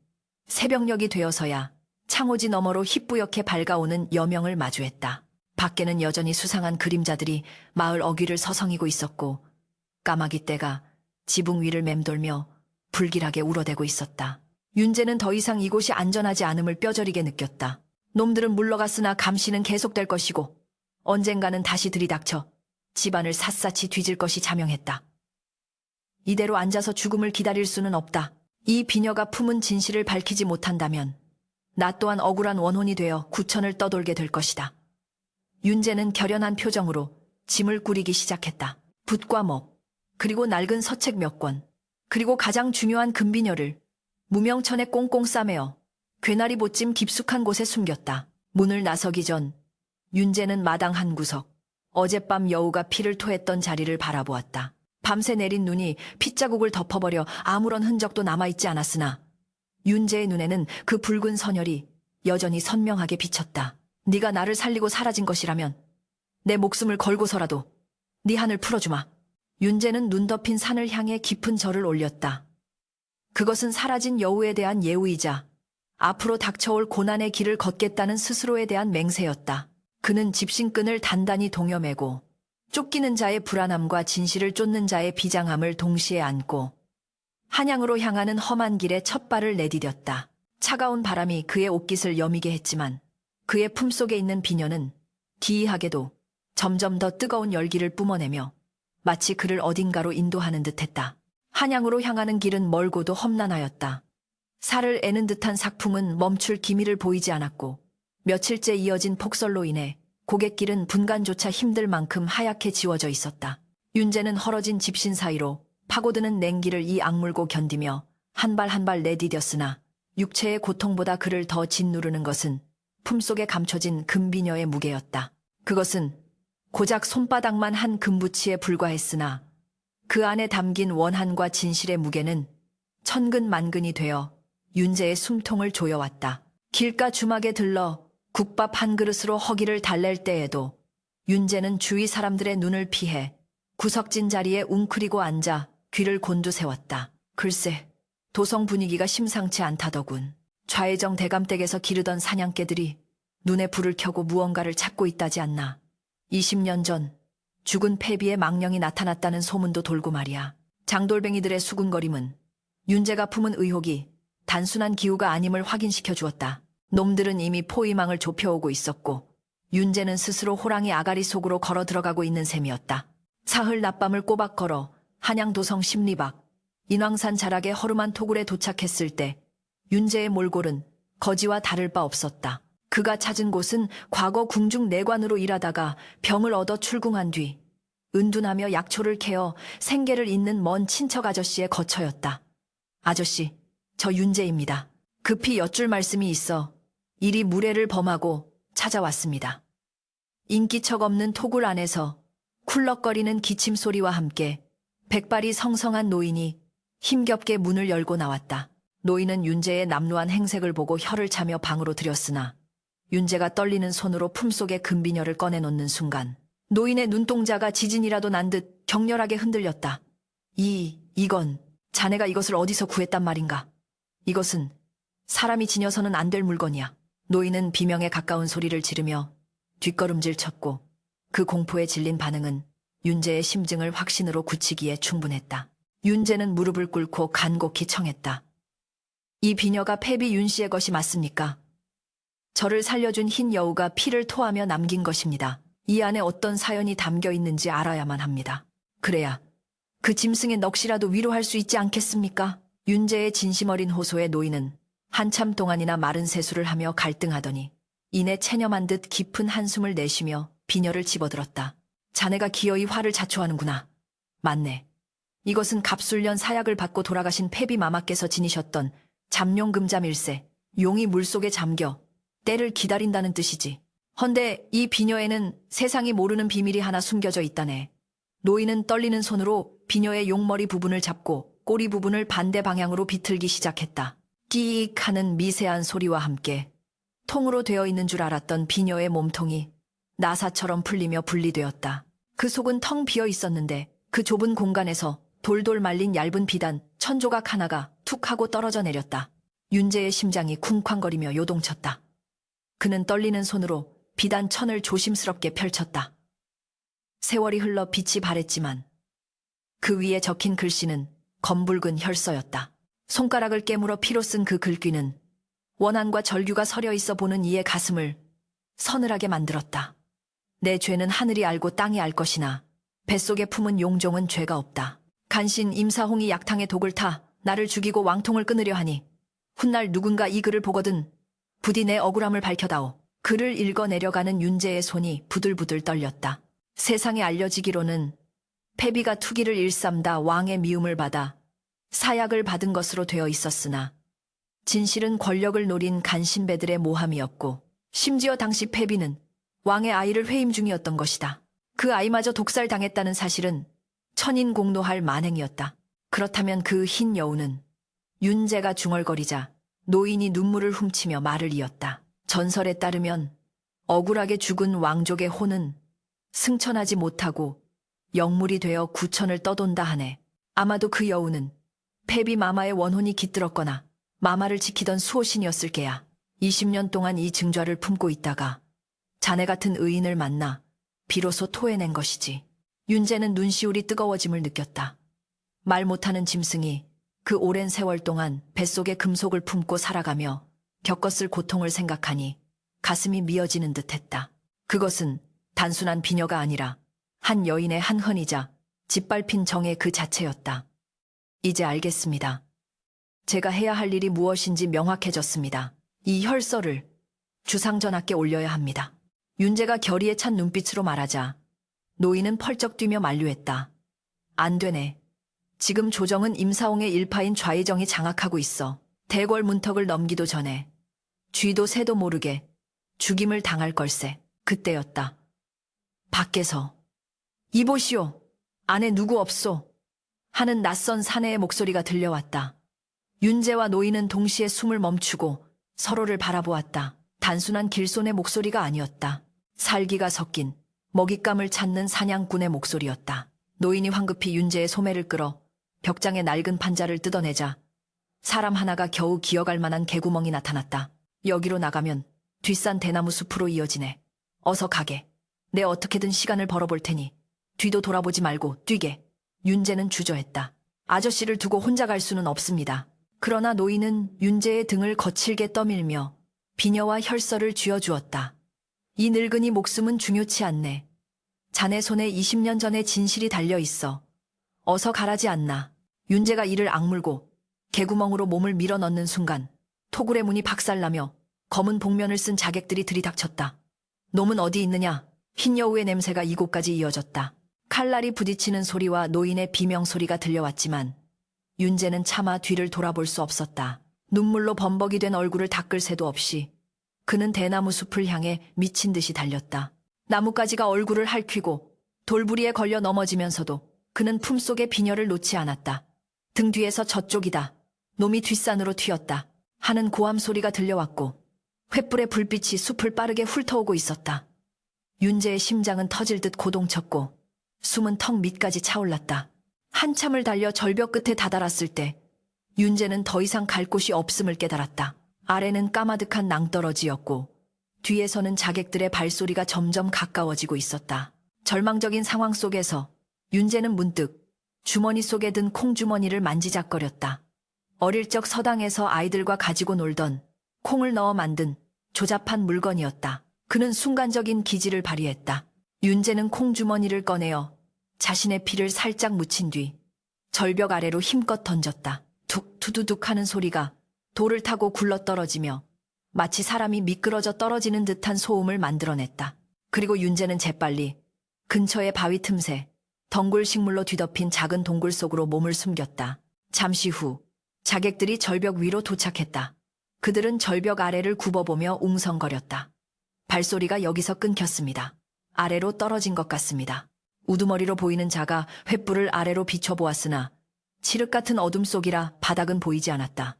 새벽녘이 되어서야 창호지 너머로 희뿌옇게 밝아오는 여명을 마주했다. 밖에는 여전히 수상한 그림자들이 마을 어귀를 서성이고 있었고 까마귀 떼가 지붕 위를 맴돌며 불길하게 울어대고 있었다. 윤재는 더 이상 이곳이 안전하지 않음을 뼈저리게 느꼈다. 놈들은 물러갔으나 감시는 계속될 것이고 언젠가는 다시 들이닥쳐 집안을 샅샅이 뒤질 것이 자명했다. 이대로 앉아서 죽음을 기다릴 수는 없다. 이 비녀가 품은 진실을 밝히지 못한다면 나 또한 억울한 원혼이 되어 구천을 떠돌게 될 것이다. 윤재는 결연한 표정으로 짐을 꾸리기 시작했다. 붓과 목, 그리고 낡은 서책 몇 권, 그리고 가장 중요한 금비녀를 무명천에 꽁꽁 싸매어 괴나리 보찜 깊숙한 곳에 숨겼다. 문을 나서기 전 윤재는 마당 한 구석, 어젯밤 여우가 피를 토했던 자리를 바라보았다. 밤새 내린 눈이 핏자국을 덮어버려 아무런 흔적도 남아있지 않았으나 윤재의 눈에는 그 붉은 선혈이 여전히 선명하게 비쳤다. 네가 나를 살리고 사라진 것이라면 내 목숨을 걸고서라도 네 한을 풀어주마. 윤재는 눈 덮인 산을 향해 깊은 절을 올렸다. 그것은 사라진 여우에 대한 예우이자 앞으로 닥쳐올 고난의 길을 걷겠다는 스스로에 대한 맹세였다. 그는 집신끈을 단단히 동여매고 쫓기는 자의 불안함과 진실을 쫓는 자의 비장함을 동시에 안고 한양으로 향하는 험한 길에 첫 발을 내디뎠다. 차가운 바람이 그의 옷깃을 여미게 했지만 그의 품속에 있는 비녀는 기이하게도 점점 더 뜨거운 열기를 뿜어내며 마치 그를 어딘가로 인도하는 듯했다. 한양으로 향하는 길은 멀고도 험난하였다. 살을 애는 듯한 삭풍은 멈출 기미를 보이지 않았고 며칠째 이어진 폭설로 인해 고갯길은 분간조차 힘들 만큼 하얗게 지워져 있었다. 윤재는 헐어진 집신 사이로 파고드는 냉기를 이 악물고 견디며 한 발 한 발 내디뎠으나 육체의 고통보다 그를 더 짓누르는 것은 품속에 감춰진 금비녀의 무게였다. 그것은 고작 손바닥만 한 금부치에 불과했으나 그 안에 담긴 원한과 진실의 무게는 천근만근이 되어 윤재의 숨통을 조여왔다. 길가 주막에 들러 국밥 한 그릇으로 허기를 달랠 때에도 윤재는 주위 사람들의 눈을 피해 구석진 자리에 웅크리고 앉아 귀를 곤두세웠다. 글쎄, 도성 분위기가 심상치 않다더군. 좌회정 대감댁에서 기르던 사냥개들이 눈에 불을 켜고 무언가를 찾고 있다지 않나. 20년 전 죽은 패비의 망령이 나타났다는 소문도 돌고 말이야. 장돌뱅이들의 수군거림은 윤재가 품은 의혹이 단순한 기우가 아님을 확인시켜 주었다. 놈들은 이미 포위망을 좁혀오고 있었고 윤재는 스스로 호랑이 아가리 속으로 걸어 들어가고 있는 셈이었다. 사흘 낮밤을 꼬박 걸어 한양도성 십리박 인왕산 자락의 허름한 토굴에 도착했을 때 윤재의 몰골은 거지와 다를 바 없었다. 그가 찾은 곳은 과거 궁중 내관으로 일하다가 병을 얻어 출궁한 뒤 은둔하며 약초를 캐어 생계를 잇는 먼 친척 아저씨의 거처였다. 아저씨, 저 윤재입니다. 급히 여쭐 말씀이 있어 이리 무례를 범하고 찾아왔습니다. 인기척 없는 토굴 안에서 쿨럭거리는 기침 소리와 함께 백발이 성성한 노인이 힘겹게 문을 열고 나왔다. 노인은 윤재의 남루한 행색을 보고 혀를 차며 방으로 들였으나 윤재가 떨리는 손으로 품속의 금비녀를 꺼내놓는 순간 노인의 눈동자가 지진이라도 난 듯 격렬하게 흔들렸다. 이건 자네가 이것을 어디서 구했단 말인가? 이것은 사람이 지녀서는 안 될 물건이야. 노인은 비명에 가까운 소리를 지르며 뒷걸음질 쳤고 그 공포에 질린 반응은 윤재의 심증을 확신으로 굳히기에 충분했다. 윤재는 무릎을 꿇고 간곡히 청했다. 이 비녀가 패비 윤 씨의 것이 맞습니까? 저를 살려준 흰 여우가 피를 토하며 남긴 것입니다. 이 안에 어떤 사연이 담겨 있는지 알아야만 합니다. 그래야 그 짐승의 넋이라도 위로할 수 있지 않겠습니까? 윤재의 진심 어린 호소에 노인은 한참 동안이나 마른 세수를 하며 갈등하더니 이내 체념한 듯 깊은 한숨을 내쉬며 비녀를 집어들었다. 자네가 기어이 화를 자초하는구나. 맞네. 이것은 갑술련 사약을 받고 돌아가신 패비 마마께서 지니셨던 잠룡금잠일세. 용이 물속에 잠겨 때를 기다린다는 뜻이지. 헌데 이 비녀에는 세상이 모르는 비밀이 하나 숨겨져 있다네. 노인은 떨리는 손으로 비녀의 용머리 부분을 잡고 꼬리 부분을 반대 방향으로 비틀기 시작했다. 끼익 하는 미세한 소리와 함께 통으로 되어 있는 줄 알았던 비녀의 몸통이 나사처럼 풀리며 분리되었다. 그 속은 텅 비어 있었는데 그 좁은 공간에서 돌돌 말린 얇은 비단 1000조각 하나가 툭 하고 떨어져 내렸다. 윤재의 심장이 쿵쾅거리며 요동쳤다. 그는 떨리는 손으로 비단 1000을 조심스럽게 펼쳤다. 세월이 흘러 빛이 바랬지만 그 위에 적힌 글씨는 검붉은 혈서였다. 손가락을 깨물어 피로 쓴 그 글귀는 원한과 절규가 서려 있어 보는 이의 가슴을 서늘하게 만들었다. 내 죄는 하늘이 알고 땅이 알 것이나 뱃속에 품은 용종은 죄가 없다. 간신 임사홍이 약탕에 독을 타 나를 죽이고 왕통을 끊으려 하니 훗날 누군가 이 글을 보거든 부디 내 억울함을 밝혀다오. 글을 읽어 내려가는 윤재의 손이 부들부들 떨렸다. 세상에 알려지기로는 패비가 투기를 일삼다 왕의 미움을 받아 사약을 받은 것으로 되어 있었으나 진실은 권력을 노린 간신배들의 모함이었고 심지어 당시 패비는 왕의 아이를 회임 중이었던 것이다. 그 아이마저 독살당했다는 사실은 천인공노할 만행이었다. 그렇다면 그 흰 여우는 윤재가 중얼거리자 노인이 눈물을 훔치며 말을 이었다. 전설에 따르면 억울하게 죽은 왕족의 혼은 승천하지 못하고 영물이 되어 구천을 떠돈다 하네. 아마도 그 여우는 패비 마마의 원혼이 깃들었거나 마마를 지키던 수호신이었을 게야. 20년 동안 이 증좌를 품고 있다가 자네 같은 의인을 만나 비로소 토해낸 것이지. 윤재는 눈시울이 뜨거워짐을 느꼈다. 말 못하는 짐승이 그 오랜 세월 동안 뱃속에 금속을 품고 살아가며 겪었을 고통을 생각하니 가슴이 미어지는 듯했다. 그것은 단순한 비녀가 아니라 한 여인의 한헌이자 짓밟힌 정의 그 자체였다. 이제 알겠습니다. 제가 해야 할 일이 무엇인지 명확해졌습니다. 이 혈서를 주상전하께 올려야 합니다. 윤재가 결의에 찬 눈빛으로 말하자 노인은 펄쩍 뛰며 만류했다. 안 되네. 지금 조정은 임사홍의 일파인 좌의정이 장악하고 있어. 대궐 문턱을 넘기도 전에 쥐도 새도 모르게 죽임을 당할 걸세. 그때였다. 밖에서 이보시오. 안에 누구 없소. 하는 낯선 사내의 목소리가 들려왔다. 윤재와 노인은 동시에 숨을 멈추고 서로를 바라보았다. 단순한 길손의 목소리가 아니었다. 살기가 섞인 먹잇감을 찾는 사냥꾼의 목소리였다. 노인이 황급히 윤재의 소매를 끌어 벽장의 낡은 판자를 뜯어내자 사람 하나가 겨우 기어갈 만한 개구멍이 나타났다. 여기로 나가면 뒷산 대나무 숲으로 이어지네. 어서 가게. 내 어떻게든 시간을 벌어볼 테니 뒤도 돌아보지 말고 뛰게. 윤재는 주저했다. 아저씨를 두고 혼자 갈 수는 없습니다. 그러나 노인은 윤재의 등을 거칠게 떠밀며 비녀와 혈서를 쥐어주었다. 이 늙은이 목숨은 중요치 않네. 자네 손에 20년 전의 진실이 달려있어. 어서 가라지 않나. 윤재가 이를 악물고 개구멍으로 몸을 밀어넣는 순간 토굴의 문이 박살나며 검은 복면을 쓴 자객들이 들이닥쳤다. 놈은 어디 있느냐? 흰 여우의 냄새가 이곳까지 이어졌다. 칼날이 부딪히는 소리와 노인의 비명소리가 들려왔지만 윤재는 차마 뒤를 돌아볼 수 없었다. 눈물로 범벅이 된 얼굴을 닦을 새도 없이 그는 대나무 숲을 향해 미친 듯이 달렸다. 나뭇가지가 얼굴을 핥히고 돌부리에 걸려 넘어지면서도 그는 품속의 비녀를 놓지 않았다. 등 뒤에서 저쪽이다. 놈이 뒷산으로 튀었다. 하는 고함 소리가 들려왔고 횃불의 불빛이 숲을 빠르게 훑어오고 있었다. 윤재의 심장은 터질 듯 고동쳤고 숨은 턱 밑까지 차올랐다. 한참을 달려 절벽 끝에 다다랐을 때 윤재는 더 이상 갈 곳이 없음을 깨달았다. 아래는 까마득한 낭떠러지였고 뒤에서는 자객들의 발소리가 점점 가까워지고 있었다. 절망적인 상황 속에서 윤재는 문득 주머니 속에 든 콩주머니를 만지작거렸다. 어릴 적 서당에서 아이들과 가지고 놀던 콩을 넣어 만든 조잡한 물건이었다. 그는 순간적인 기지를 발휘했다. 윤재는 콩주머니를 꺼내어 자신의 피를 살짝 묻힌 뒤 절벽 아래로 힘껏 던졌다. 툭 투두둑 하는 소리가 돌을 타고 굴러떨어지며 마치 사람이 미끄러져 떨어지는 듯한 소음을 만들어냈다. 그리고 윤재는 재빨리 근처의 바위 틈새 덩굴 식물로 뒤덮인 작은 동굴 속으로 몸을 숨겼다. 잠시 후 자객들이 절벽 위로 도착했다. 그들은 절벽 아래를 굽어보며 웅성거렸다. 발소리가 여기서 끊겼습니다. 아래로 떨어진 것 같습니다. 우두머리로 보이는 자가 횃불을 아래로 비춰보았으나 칠흑 같은 어둠 속이라 바닥은 보이지 않았다.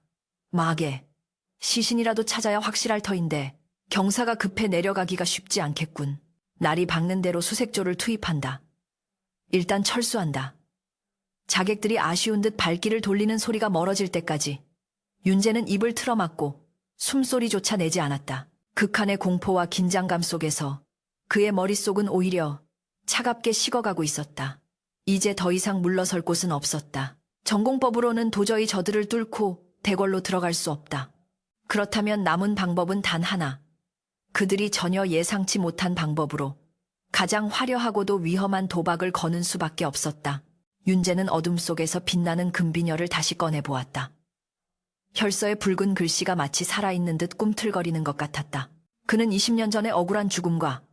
마계, 시신이라도 찾아야 확실할 터인데 경사가 급해 내려가기가 쉽지 않겠군. 날이 밝는 대로 수색조를 투입한다. 일단 철수한다. 자객들이 아쉬운 듯 발길을 돌리는 소리가 멀어질 때까지 윤재는 입을 틀어막고 숨소리조차 내지 않았다. 극한의 공포와 긴장감 속에서 그의 머릿속은 오히려 차갑게 식어가고 있었다. 이제 더 이상 물러설 곳은 없었다. 전공법으로는 도저히 저들을 뚫고 대궐로 들어갈 수 없다. 그렇다면 남은 방법은 단 하나. 그들이 전혀 예상치 못한 방법으로 가장 화려하고도 위험한 도박을 거는 수밖에 없었다. 윤재는 어둠 속에서 빛나는 금비녀를 다시 꺼내보았다. 혈서의 붉은 글씨가 마치 살아있는 듯 꿈틀거리는 것 같았다. 그는 20년 전의 억울한 죽음과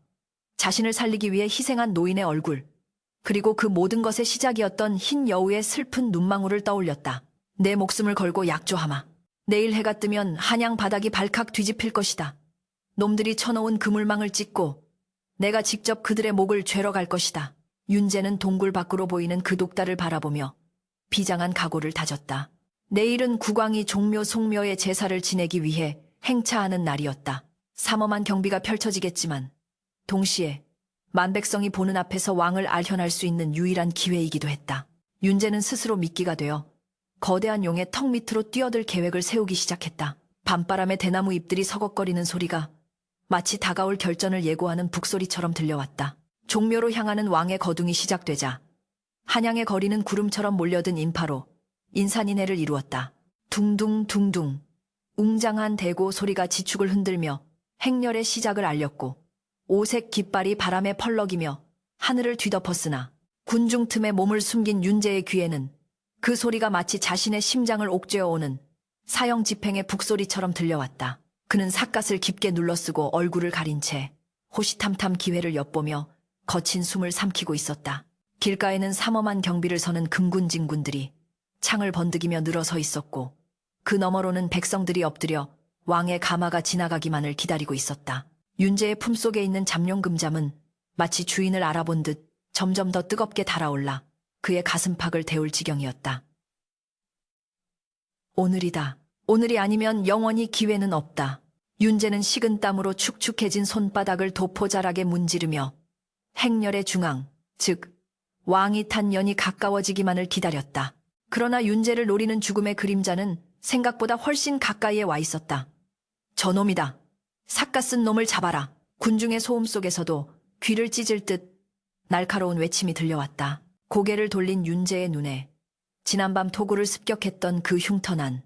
자신을 살리기 위해 희생한 노인의 얼굴, 그리고 그 모든 것의 시작이었던 흰 여우의 슬픈 눈망울을 떠올렸다. 내 목숨을 걸고 약조하마. 내일 해가 뜨면 한양 바닥이 발칵 뒤집힐 것이다. 놈들이 쳐놓은 그물망을 찢고 내가 직접 그들의 목을 죄러 갈 것이다. 윤재는 동굴 밖으로 보이는 그 독달을 바라보며 비장한 각오를 다졌다. 내일은 국왕이 종묘 송묘의 제사를 지내기 위해 행차하는 날이었다. 삼엄한 경비가 펼쳐지겠지만 동시에 만백성이 보는 앞에서 왕을 알현할 수 있는 유일한 기회이기도 했다. 윤제는 스스로 미끼가 되어 거대한 용의 턱 밑으로 뛰어들 계획을 세우기 시작했다. 밤바람에 대나무 잎들이 서걱거리는 소리가 마치 다가올 결전을 예고하는 북소리처럼 들려왔다. 종묘로 향하는 왕의 거둥이 시작되자 한양의 거리는 구름처럼 몰려든 인파로 인산인해를 이루었다. 둥둥둥둥 웅장한 대고 소리가 지축을 흔들며 행렬의 시작을 알렸고 오색 깃발이 바람에 펄럭이며 하늘을 뒤덮었으나 군중 틈에 몸을 숨긴 윤제의 귀에는 그 소리가 마치 자신의 심장을 옥죄어오는 사형 집행의 북소리처럼 들려왔다. 그는 삿갓을 깊게 눌러쓰고 얼굴을 가린 채 호시탐탐 기회를 엿보며 거친 숨을 삼키고 있었다. 길가에는 삼엄한 경비를 서는 금군진군들이 창을 번득이며 늘어서 있었고 그 너머로는 백성들이 엎드려 왕의 가마가 지나가기만을 기다리고 있었다. 윤제의 품속에 있는 잠룡금잠은 마치 주인을 알아본 듯 점점 더 뜨겁게 달아올라 그의 가슴팍을 데울 지경이었다. 오늘이다. 오늘이 아니면 영원히 기회는 없다. 윤제는 식은 땀으로 축축해진 손바닥을 도포자락에 문지르며 행렬의 중앙, 즉 왕이 탄 연이 가까워지기만을 기다렸다. 그러나 윤제를 노리는 죽음의 그림자는 생각보다 훨씬 가까이에 와 있었다. 저놈이다. 삿갓쓴 놈을 잡아라. 군중의 소음 속에서도 귀를 찢을 듯 날카로운 외침이 들려왔다. 고개를 돌린 윤제의 눈에 지난밤 토구를 습격했던 그 흉터난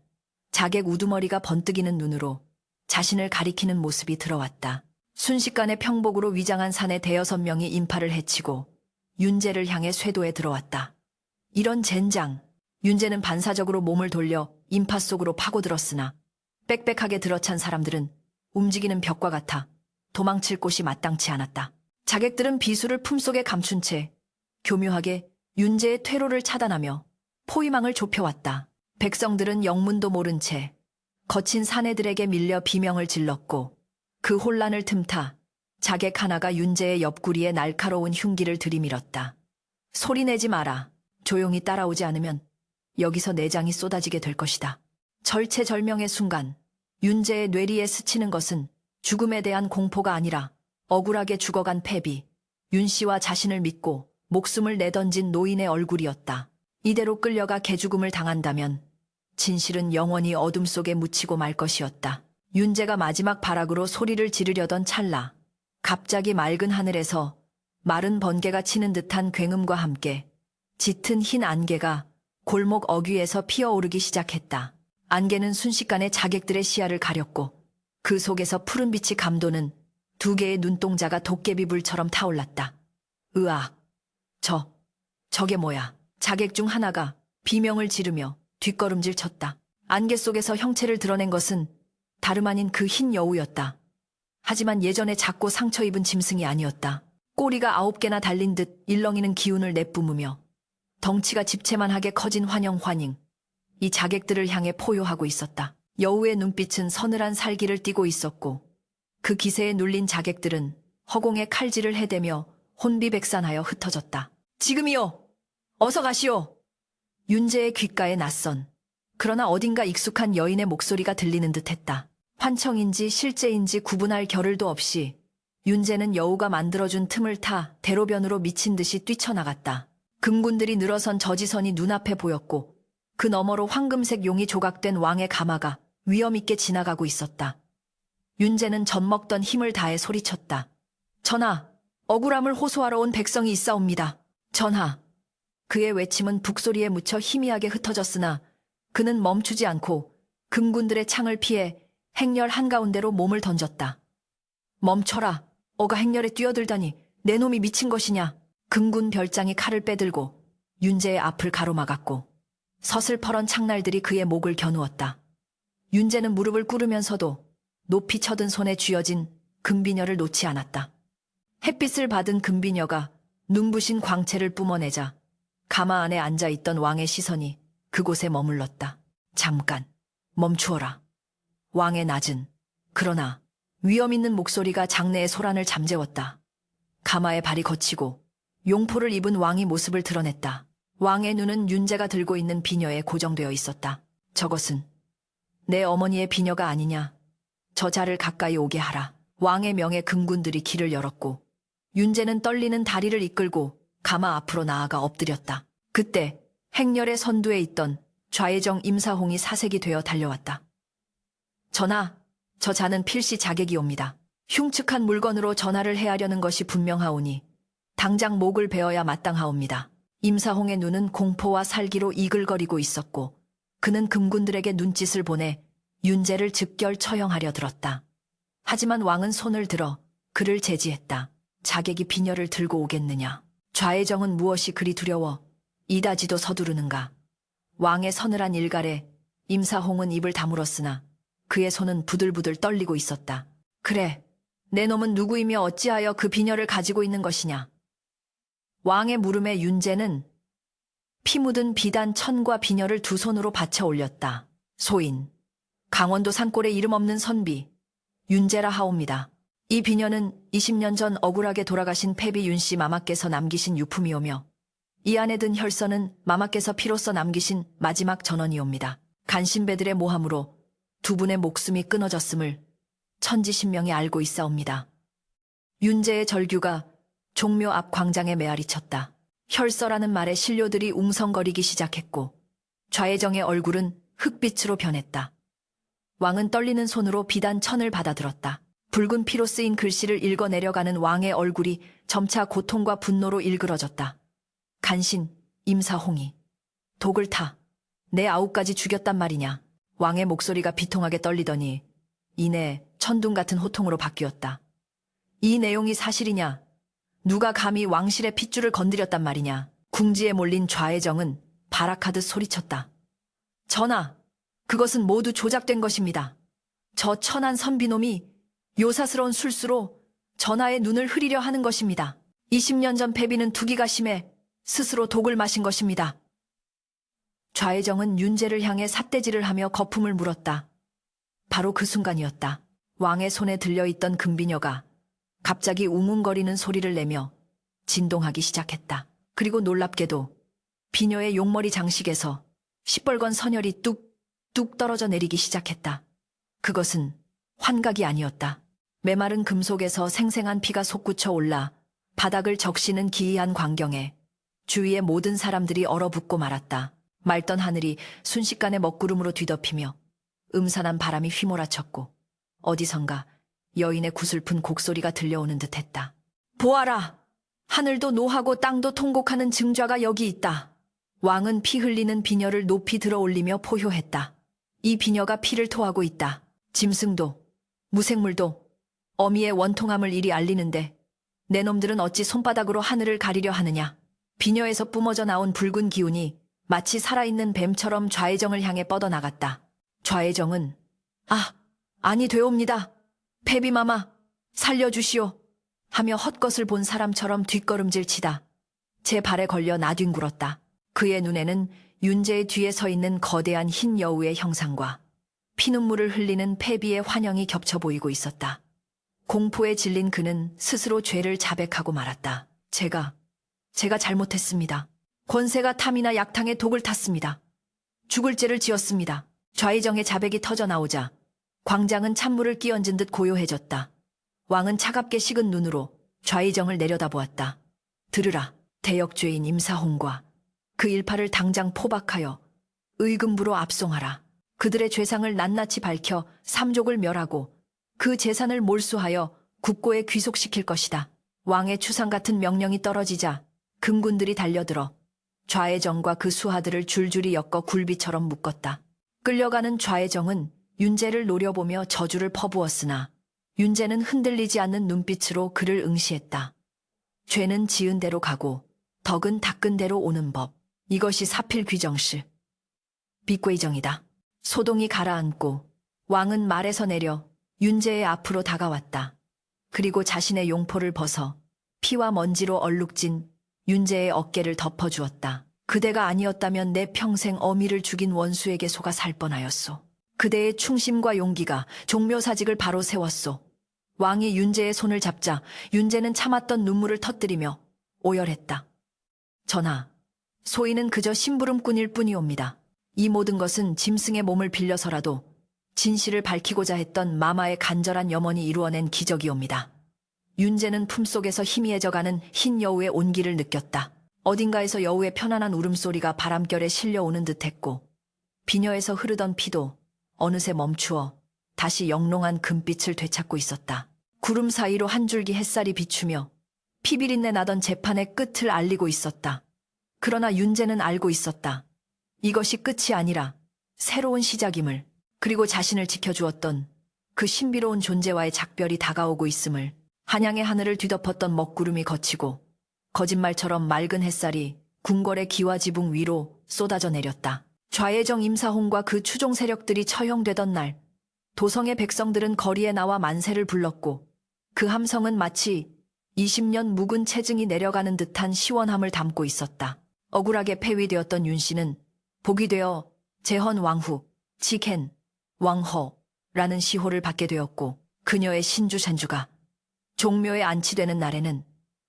자객 우두머리가 번뜩이는 눈으로 자신을 가리키는 모습이 들어왔다. 순식간에 평복으로 위장한 산의 대여섯 명이 인파를 해치고 윤제를 향해 쇄도에 들어왔다. 이런 젠장. 윤제는 반사적으로 몸을 돌려 인파 속으로 파고들었으나 빽빽하게 들어찬 사람들은 움직이는 벽과 같아 도망칠 곳이 마땅치 않았다. 자객들은 비수를 품속에 감춘 채 교묘하게 윤제의 퇴로를 차단하며 포위망을 좁혀왔다. 백성들은 영문도 모른 채 거친 사내들에게 밀려 비명을 질렀고 그 혼란을 틈타 자객 하나가 윤제의 옆구리에 날카로운 흉기를 들이밀었다. 소리내지 마라. 조용히 따라오지 않으면 여기서 내장이 쏟아지게 될 것이다. 절체절명의 순간 윤제의 뇌리에 스치는 것은 죽음에 대한 공포가 아니라 억울하게 죽어간 패비, 윤씨와 자신을 믿고 목숨을 내던진 노인의 얼굴이었다. 이대로 끌려가 개죽음을 당한다면 진실은 영원히 어둠 속에 묻히고 말 것이었다. 윤제가 마지막 발악으로 소리를 지르려던 찰나 갑자기 맑은 하늘에서 마른 번개가 치는 듯한 굉음과 함께 짙은 흰 안개가 골목 어귀에서 피어오르기 시작했다. 안개는 순식간에 자객들의 시야를 가렸고 그 속에서 푸른빛이 감도는 두 개의 눈동자가 도깨비불처럼 타올랐다. 으악! 저게 뭐야? 자객 중 하나가 비명을 지르며 뒷걸음질 쳤다. 안개 속에서 형체를 드러낸 것은 다름 아닌 그 흰 여우였다. 하지만 예전에 작고 상처 입은 짐승이 아니었다. 꼬리가 9개나 달린 듯 일렁이는 기운을 내뿜으며 덩치가 집채만하게 커진 환영, 이 자객들을 향해 포효하고 있었다. 여우의 눈빛은 서늘한 살기를 띠고 있었고 그 기세에 눌린 자객들은 허공에 칼질을 해대며 혼비백산하여 흩어졌다. 지금이요! 어서 가시오! 윤제의 귓가에 낯선 그러나 어딘가 익숙한 여인의 목소리가 들리는 듯했다. 환청인지 실제인지 구분할 겨를도 없이 윤제는 여우가 만들어준 틈을 타 대로변으로 미친 듯이 뛰쳐나갔다. 금군들이 늘어선 저지선이 눈앞에 보였고 그 너머로 황금색 용이 조각된 왕의 가마가 위엄있게 지나가고 있었다. 윤제는 젖먹던 힘을 다해 소리쳤다. 전하, 억울함을 호소하러 온 백성이 있사옵니다. 전하. 그의 외침은 북소리에 묻혀 희미하게 흩어졌으나 그는 멈추지 않고 금군들의 창을 피해 행렬 한가운데로 몸을 던졌다. 멈춰라. 어가 행렬에 뛰어들다니 내 놈이 미친 것이냐. 금군 별장이 칼을 빼들고 윤제의 앞을 가로막았고 서슬퍼런 창날들이 그의 목을 겨누었다. 윤제는 무릎을 꿇으면서도 높이 쳐든 손에 쥐어진 금비녀를 놓지 않았다. 햇빛을 받은 금비녀가 눈부신 광채를 뿜어내자 가마 안에 앉아있던 왕의 시선이 그곳에 머물렀다. 잠깐, 멈추어라. 왕의 낮은, 그러나 위엄있는 목소리가 장내의 소란을 잠재웠다. 가마에 발이 거치고 용포를 입은 왕이 모습을 드러냈다. 왕의 눈은 윤제가 들고 있는 비녀에 고정되어 있었다. 저것은 내 어머니의 비녀가 아니냐. 저 자를 가까이 오게 하라. 왕의 명에 금군들이 길을 열었고 윤제는 떨리는 다리를 이끌고 가마 앞으로 나아가 엎드렸다. 그때 행렬의 선두에 있던 좌의정 임사홍이 사색이 되어 달려왔다. 전하, 저 자는 필시 자객이옵니다. 흉측한 물건으로 전하를 해하려는 것이 분명하오니 당장 목을 베어야 마땅하옵니다. 임사홍의 눈은 공포와 살기로 이글거리고 있었고 그는 금군들에게 눈짓을 보내 윤제를 즉결 처형하려 들었다. 하지만 왕은 손을 들어 그를 제지했다. 자객이 비녀를 들고 오겠느냐. 좌의정은 무엇이 그리 두려워 이다지도 서두르는가. 왕의 서늘한 일갈에 임사홍은 입을 다물었으나 그의 손은 부들부들 떨리고 있었다. 그래, 내 놈은 누구이며 어찌하여 그 비녀를 가지고 있는 것이냐. 왕의 물음에 윤제는 피 묻은 비단 천과 비녀를 두 손으로 받쳐 올렸다. 소인, 강원도 산골에 이름 없는 선비, 윤제라 하옵니다. 이 비녀는 20년 전 억울하게 돌아가신 패비 윤씨 마마께서 남기신 유품이오며 이 안에 든 혈서는 마마께서 피로써 남기신 마지막 전언이옵니다. 간신배들의 모함으로 두 분의 목숨이 끊어졌음을 천지신명이 알고 있사옵니다. 윤제의 절규가 종묘 앞 광장에 메아리 쳤다. 혈서라는 말에 신료들이 웅성거리기 시작했고 좌의정의 얼굴은 흑빛으로 변했다. 왕은 떨리는 손으로 비단 천을 받아들었다. 붉은 피로 쓰인 글씨를 읽어 내려가는 왕의 얼굴이 점차 고통과 분노로 일그러졌다. 간신, 임사홍이 독을 타 내 아우까지 죽였단 말이냐. 왕의 목소리가 비통하게 떨리더니 이내 천둥 같은 호통으로 바뀌었다. 이 내용이 사실이냐? 누가 감히 왕실의 핏줄을 건드렸단 말이냐. 궁지에 몰린 좌의정은 발악하듯 소리쳤다. 전하, 그것은 모두 조작된 것입니다. 저 천한 선비놈이 요사스러운 술수로 전하의 눈을 흐리려 하는 것입니다. 20년 전 패비는 투기가 심해 스스로 독을 마신 것입니다. 좌의정은 윤제를 향해 삿대질을 하며 거품을 물었다. 바로 그 순간이었다. 왕의 손에 들려있던 금비녀가 갑자기 웅웅거리는 소리를 내며 진동하기 시작했다. 그리고 놀랍게도 비녀의 용머리 장식에서 시뻘건 선혈이 뚝뚝 떨어져 내리기 시작했다. 그것은 환각이 아니었다. 메마른 금속에서 생생한 피가 솟구쳐 올라 바닥을 적시는 기이한 광경에 주위의 모든 사람들이 얼어붙고 말았다. 맑던 하늘이 순식간에 먹구름으로 뒤덮이며 음산한 바람이 휘몰아쳤고 어디선가 여인의 구슬픈 곡소리가 들려오는 듯했다. 보아라! 하늘도 노하고 땅도 통곡하는 증좌가 여기 있다. 왕은 피 흘리는 비녀를 높이 들어 올리며 포효했다. 이 비녀가 피를 토하고 있다. 짐승도 무생물도 어미의 원통함을 이리 알리는데 내 놈들은 어찌 손바닥으로 하늘을 가리려 하느냐. 비녀에서 뿜어져 나온 붉은 기운이 마치 살아있는 뱀처럼 좌의정을 향해 뻗어나갔다. 좌의정은 아니 되옵니다. 패비마마 살려주시오 하며 헛것을 본 사람처럼 뒷걸음질 치다 제 발에 걸려 나뒹굴었다. 그의 눈에는 윤제의 뒤에 서 있는 거대한 흰 여우의 형상과 피눈물을 흘리는 패비의 환영이 겹쳐 보이고 있었다. 공포에 질린 그는 스스로 죄를 자백하고 말았다. 제가 잘못했습니다. 권세가 탐이나 약탕에 독을 탔습니다. 죽을 죄를 지었습니다. 좌의정의 자백이 터져 나오자 광장은 찬물을 끼얹은 듯 고요해졌다. 왕은 차갑게 식은 눈으로 좌의정을 내려다보았다. 들으라. 대역죄인 임사홍과 그 일파를 당장 포박하여 의금부로 압송하라. 그들의 죄상을 낱낱이 밝혀 삼족을 멸하고 그 재산을 몰수하여 국고에 귀속시킬 것이다. 왕의 추상 같은 명령이 떨어지자 금군들이 달려들어 좌의정과 그 수하들을 줄줄이 엮어 굴비처럼 묶었다. 끌려가는 좌의정은 윤제를 노려보며 저주를 퍼부었으나 윤제는 흔들리지 않는 눈빛으로 그를 응시했다. 죄는 지은 대로 가고 덕은 닦은 대로 오는 법. 이것이 사필귀정시 빅괴정이다. 소동이 가라앉고 왕은 말에서 내려 윤제의 앞으로 다가왔다. 그리고 자신의 용포를 벗어 피와 먼지로 얼룩진 윤제의 어깨를 덮어주었다. 그대가 아니었다면 내 평생 어미를 죽인 원수에게 속아 살 뻔하였소. 그대의 충심과 용기가 종묘사직을 바로 세웠소. 왕이 윤제의 손을 잡자 윤제는 참았던 눈물을 터뜨리며 오열했다. 전하, 소인은 그저 심부름꾼일 뿐이옵니다. 이 모든 것은 짐승의 몸을 빌려서라도 진실을 밝히고자 했던 마마의 간절한 염원이 이루어낸 기적이옵니다. 윤재는 품속에서 희미해져가는 흰 여우의 온기를 느꼈다. 어딘가에서 여우의 편안한 울음소리가 바람결에 실려오는 듯했고 비녀에서 흐르던 피도 어느새 멈추어 다시 영롱한 금빛을 되찾고 있었다. 구름 사이로 한 줄기 햇살이 비추며 피비린내 나던 재판의 끝을 알리고 있었다. 그러나 윤재는 알고 있었다. 이것이 끝이 아니라 새로운 시작임을, 그리고 자신을 지켜주었던 그 신비로운 존재와의 작별이 다가오고 있음을. 한양의 하늘을 뒤덮었던 먹구름이 걷히고 거짓말처럼 맑은 햇살이 궁궐의 기와지붕 위로 쏟아져 내렸다. 좌예정 임사홍과 그 추종 세력들이 처형되던 날, 도성의 백성들은 거리에 나와 만세를 불렀고 그 함성은 마치 20년 묵은 체증이 내려가는 듯한 시원함을 담고 있었다. 억울하게 폐위되었던 윤씨는 복이 되어 재헌 왕후, 직헨, 왕허라는 시호를 받게 되었고 그녀의 신주 산주가 종묘에 안치되는 날에는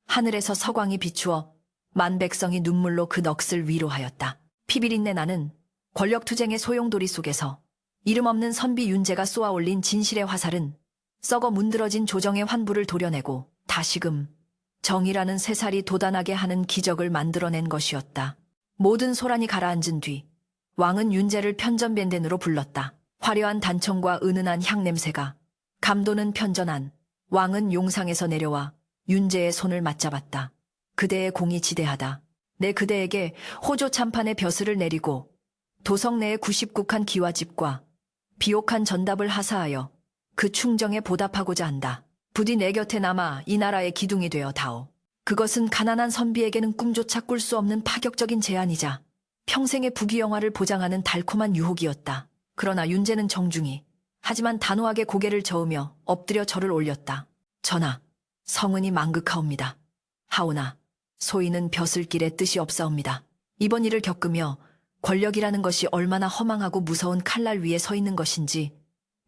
하늘에서 서광이 비추어 만 백성이 눈물로 그 넋을 위로하였다. 피비린내 나는 권력투쟁의 소용돌이 속에서 이름 없는 선비 윤재가 쏘아올린 진실의 화살은 썩어 문드러진 조정의 환부를 도려내고 다시금 정의라는 새살이 돋아나게 하는 기적을 만들어낸 것이었다. 모든 소란이 가라앉은 뒤 왕은 윤재를 편전변된으로 불렀다. 화려한 단청과 은은한 향냄새가 감도는 편전한 왕은 용상에서 내려와 윤재의 손을 맞잡았다. 그대의 공이 지대하다. 내 그대에게 호조 참판의 벼슬을 내리고 도성 내의 99칸 기와집과 비옥한 전답을 하사하여 그 충정에 보답하고자 한다. 부디 내 곁에 남아 이 나라의 기둥이 되어 다오. 그것은 가난한 선비에게는 꿈조차 꿀 수 없는 파격적인 제안이자 평생의 부귀영화를 보장하는 달콤한 유혹이었다. 그러나 윤재는 정중히, 하지만 단호하게 고개를 저으며 엎드려 절을 올렸다. 전하, 성은이 망극하옵니다. 하오나 소인은 벼슬길에 뜻이 없사옵니다. 이번 일을 겪으며 권력이라는 것이 얼마나 허망하고 무서운 칼날 위에 서 있는 것인지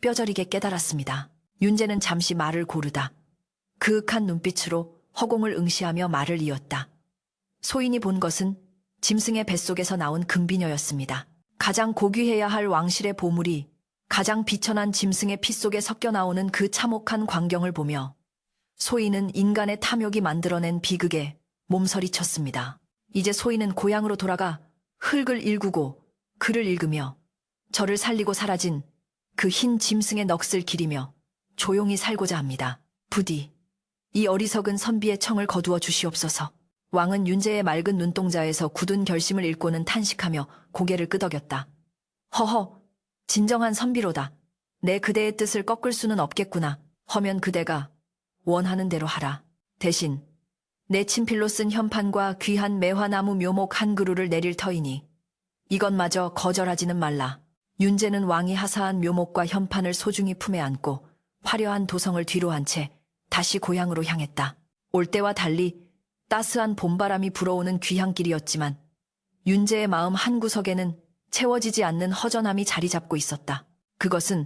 뼈저리게 깨달았습니다. 윤재는 잠시 말을 고르다 그윽한 눈빛으로 허공을 응시하며 말을 이었다. 소인이 본 것은 짐승의 뱃속에서 나온 금비녀였습니다. 가장 고귀해야 할 왕실의 보물이 가장 비천한 짐승의 피 속에 섞여 나오는 그 참혹한 광경을 보며 소인은 인간의 탐욕이 만들어낸 비극에 몸서리쳤습니다. 이제 소인은 고향으로 돌아가 흙을 일구고 글을 읽으며 저를 살리고 사라진 그 흰 짐승의 넋을 기리며 조용히 살고자 합니다. 부디 이 어리석은 선비의 청을 거두어 주시옵소서. 왕은 윤재의 맑은 눈동자에서 굳은 결심을 읽고는 탄식하며 고개를 끄덕였다. 허허, 진정한 선비로다. 내 그대의 뜻을 꺾을 수는 없겠구나. 허면 그대가 원하는 대로 하라. 대신 내 친필로 쓴 현판과 귀한 매화나무 묘목 한 그루를 내릴 터이니 이것마저 거절하지는 말라. 윤재는 왕이 하사한 묘목과 현판을 소중히 품에 안고 화려한 도성을 뒤로 한 채 다시 고향으로 향했다. 올 때와 달리 따스한 봄바람이 불어오는 귀향길이었지만 윤재의 마음 한구석에는 채워지지 않는 허전함이 자리 잡고 있었다. 그것은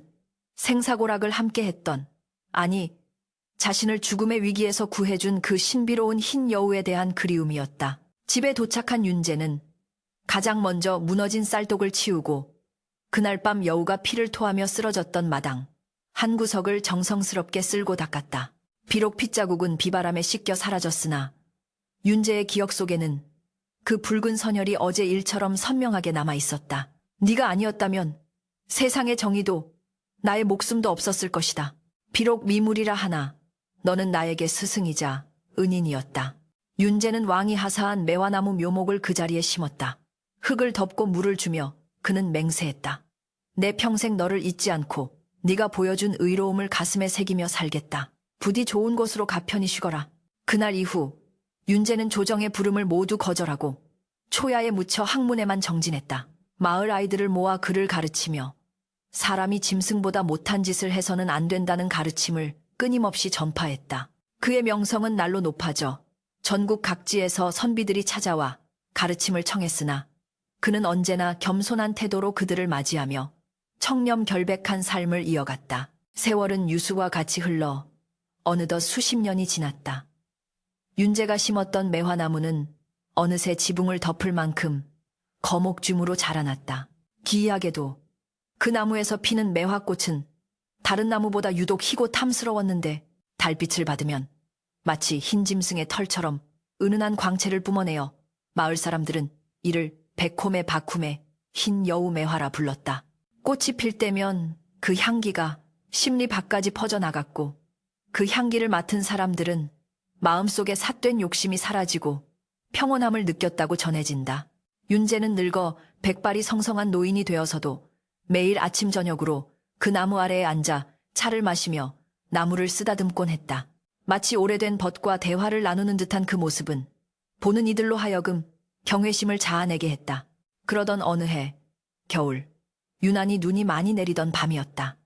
생사고락을 함께했던, 아니 자신을 죽음의 위기에서 구해준 그 신비로운 흰 여우에 대한 그리움이었다. 집에 도착한 윤재는 가장 먼저 무너진 쌀독을 치우고 그날 밤 여우가 피를 토하며 쓰러졌던 마당 한 구석을 정성스럽게 쓸고 닦았다. 비록 핏자국은 비바람에 씻겨 사라졌으나 윤재의 기억 속에는 그 붉은 선혈이 어제 일처럼 선명하게 남아있었다. 네가 아니었다면 세상의 정의도 나의 목숨도 없었을 것이다. 비록 미물이라 하나 너는 나에게 스승이자 은인이었다. 윤재는 왕이 하사한 매화나무 묘목을 그 자리에 심었다. 흙을 덮고 물을 주며 그는 맹세했다. 내 평생 너를 잊지 않고 네가 보여준 의로움을 가슴에 새기며 살겠다. 부디 좋은 곳으로 가 편히 쉬거라. 그날 이후 윤재는 조정의 부름을 모두 거절하고 초야에 묻혀 학문에만 정진했다. 마을 아이들을 모아 글을 가르치며 사람이 짐승보다 못한 짓을 해서는 안 된다는 가르침을 끊임없이 전파했다. 그의 명성은 날로 높아져 전국 각지에서 선비들이 찾아와 가르침을 청했으나 그는 언제나 겸손한 태도로 그들을 맞이하며 청렴 결백한 삶을 이어갔다. 세월은 유수와 같이 흘러 어느덧 수십 년이 지났다. 윤재가 심었던 매화나무는 어느새 지붕을 덮을 만큼 거목줌으로 자라났다. 기이하게도 그 나무에서 피는 매화꽃은 다른 나무보다 유독 희고 탐스러웠는데 달빛을 받으면 마치 흰 짐승의 털처럼 은은한 광채를 뿜어내어 마을 사람들은 이를 백홈의 박훔의 흰 여우 매화라 불렀다. 꽃이 필 때면 그 향기가 심리 밖까지 퍼져나갔고 그 향기를 맡은 사람들은 마음속에 삿된 욕심이 사라지고 평온함을 느꼈다고 전해진다. 윤재는 늙어 백발이 성성한 노인이 되어서도 매일 아침 저녁으로 그 나무 아래에 앉아 차를 마시며 나무를 쓰다듬곤 했다. 마치 오래된 벗과 대화를 나누는 듯한 그 모습은 보는 이들로 하여금 경외심을 자아내게 했다. 그러던 어느 해 겨울, 유난히 눈이 많이 내리던 밤이었다.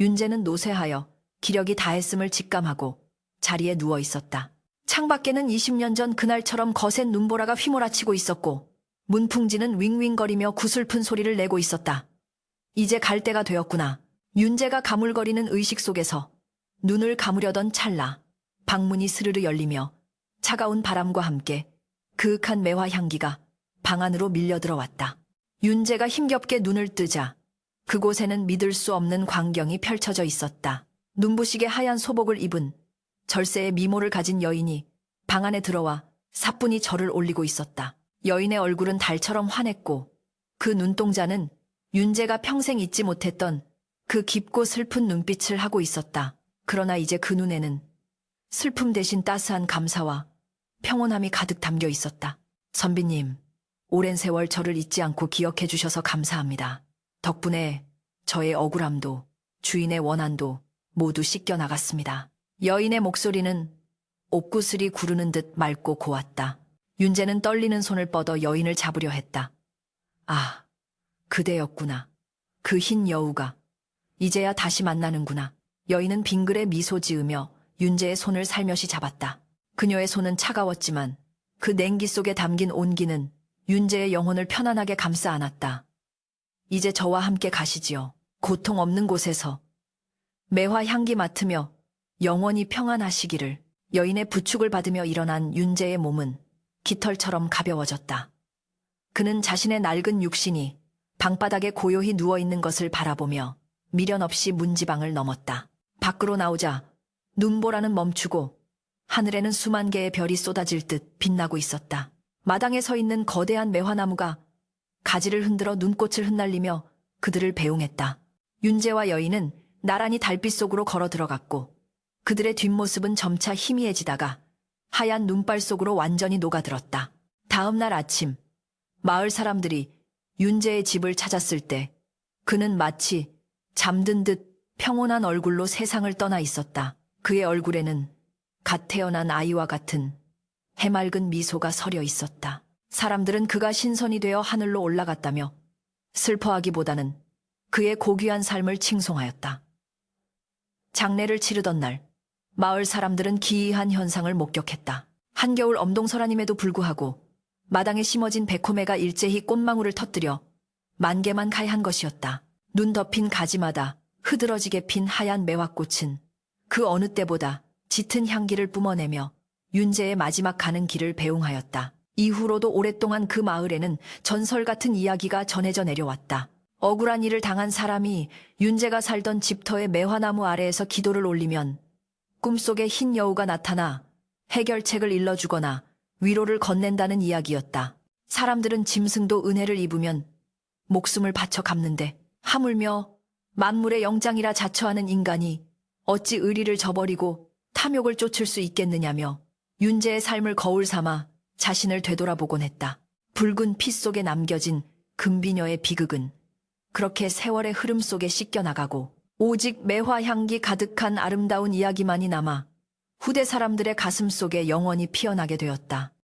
윤재는 노쇠하여 기력이 다했음을 직감하고 자리에 누워 있었다. 창밖에는 20년 전 그날처럼 거센 눈보라가 휘몰아치고 있었고 문풍지는 윙윙거리며 구슬픈 소리를 내고 있었다. 이제 갈 때가 되었구나. 윤재가 가물거리는 의식 속에서 눈을 감으려던 찰나 방문이 스르르 열리며 차가운 바람과 함께 그윽한 매화 향기가 방 안으로 밀려 들어왔다. 윤재가 힘겹게 눈을 뜨자 그곳에는 믿을 수 없는 광경이 펼쳐져 있었다. 눈부시게 하얀 소복을 입은 절세의 미모를 가진 여인이 방 안에 들어와 사뿐히 절을 올리고 있었다. 여인의 얼굴은 달처럼 환했고 그 눈동자는 윤재가 평생 잊지 못했던 그 깊고 슬픈 눈빛을 하고 있었다. 그러나 이제 그 눈에는 슬픔 대신 따스한 감사와 평온함이 가득 담겨 있었다. 선비님, 오랜 세월 저를 잊지 않고 기억해 주셔서 감사합니다. 덕분에 저의 억울함도 주인의 원한도 모두 씻겨 나갔습니다. 여인의 목소리는 옥구슬이 구르는 듯 맑고 고왔다. 윤재는 떨리는 손을 뻗어 여인을 잡으려 했다. 아, 그대였구나. 그 흰 여우가. 이제야 다시 만나는구나. 여인은 빙그레 미소 지으며 윤재의 손을 살며시 잡았다. 그녀의 손은 차가웠지만 그 냉기 속에 담긴 온기는 윤재의 영혼을 편안하게 감싸 안았다. 이제 저와 함께 가시지요. 고통 없는 곳에서 매화 향기 맡으며 영원히 평안하시기를. 여인의 부축을 받으며 일어난 윤재의 몸은 깃털처럼 가벼워졌다. 그는 자신의 낡은 육신이 방바닥에 고요히 누워있는 것을 바라보며 미련 없이 문지방을 넘었다. 밖으로 나오자 눈보라는 멈추고 하늘에는 수만 개의 별이 쏟아질 듯 빛나고 있었다. 마당에 서 있는 거대한 매화나무가 가지를 흔들어 눈꽃을 흩날리며 그들을 배웅했다. 윤재와 여인은 나란히 달빛 속으로 걸어 들어갔고 그들의 뒷모습은 점차 희미해지다가 하얀 눈발 속으로 완전히 녹아들었다. 다음 날 아침 마을 사람들이 윤재의 집을 찾았을 때 그는 마치 잠든 듯 평온한 얼굴로 세상을 떠나 있었다. 그의 얼굴에는 갓 태어난 아이와 같은 해맑은 미소가 서려 있었다. 사람들은 그가 신선이 되어 하늘로 올라갔다며 슬퍼하기보다는 그의 고귀한 삶을 칭송하였다. 장례를 치르던 날 마을 사람들은 기이한 현상을 목격했다. 한겨울 엄동설아님에도 불구하고 마당에 심어진 백호매가 일제히 꽃망울을 터뜨려 만개만가해한 것이었다. 눈 덮인 가지마다 흐드러지게 핀 하얀 매화꽃은 그 어느 때보다 짙은 향기를 뿜어내며 윤재의 마지막 가는 길을 배웅하였다. 이후로도 오랫동안 그 마을에는 전설 같은 이야기가 전해져 내려왔다. 억울한 일을 당한 사람이 윤재가 살던 집터의 매화나무 아래에서 기도를 올리면 꿈속에 흰 여우가 나타나 해결책을 일러주거나 위로를 건넨다는 이야기였다. 사람들은 짐승도 은혜를 입으면 목숨을 바쳐 갚는데 하물며 만물의 영장이라 자처하는 인간이 어찌 의리를 저버리고 탐욕을 쫓을 수 있겠느냐며 윤재의 삶을 거울 삼아 자신을 되돌아보곤 했다. 붉은 피 속에 남겨진 금비녀의 비극은 그렇게 세월의 흐름 속에 씻겨나가고 오직 매화 향기 가득한 아름다운 이야기만이 남아 후대 사람들의 가슴 속에 영원히 피어나게 되었다.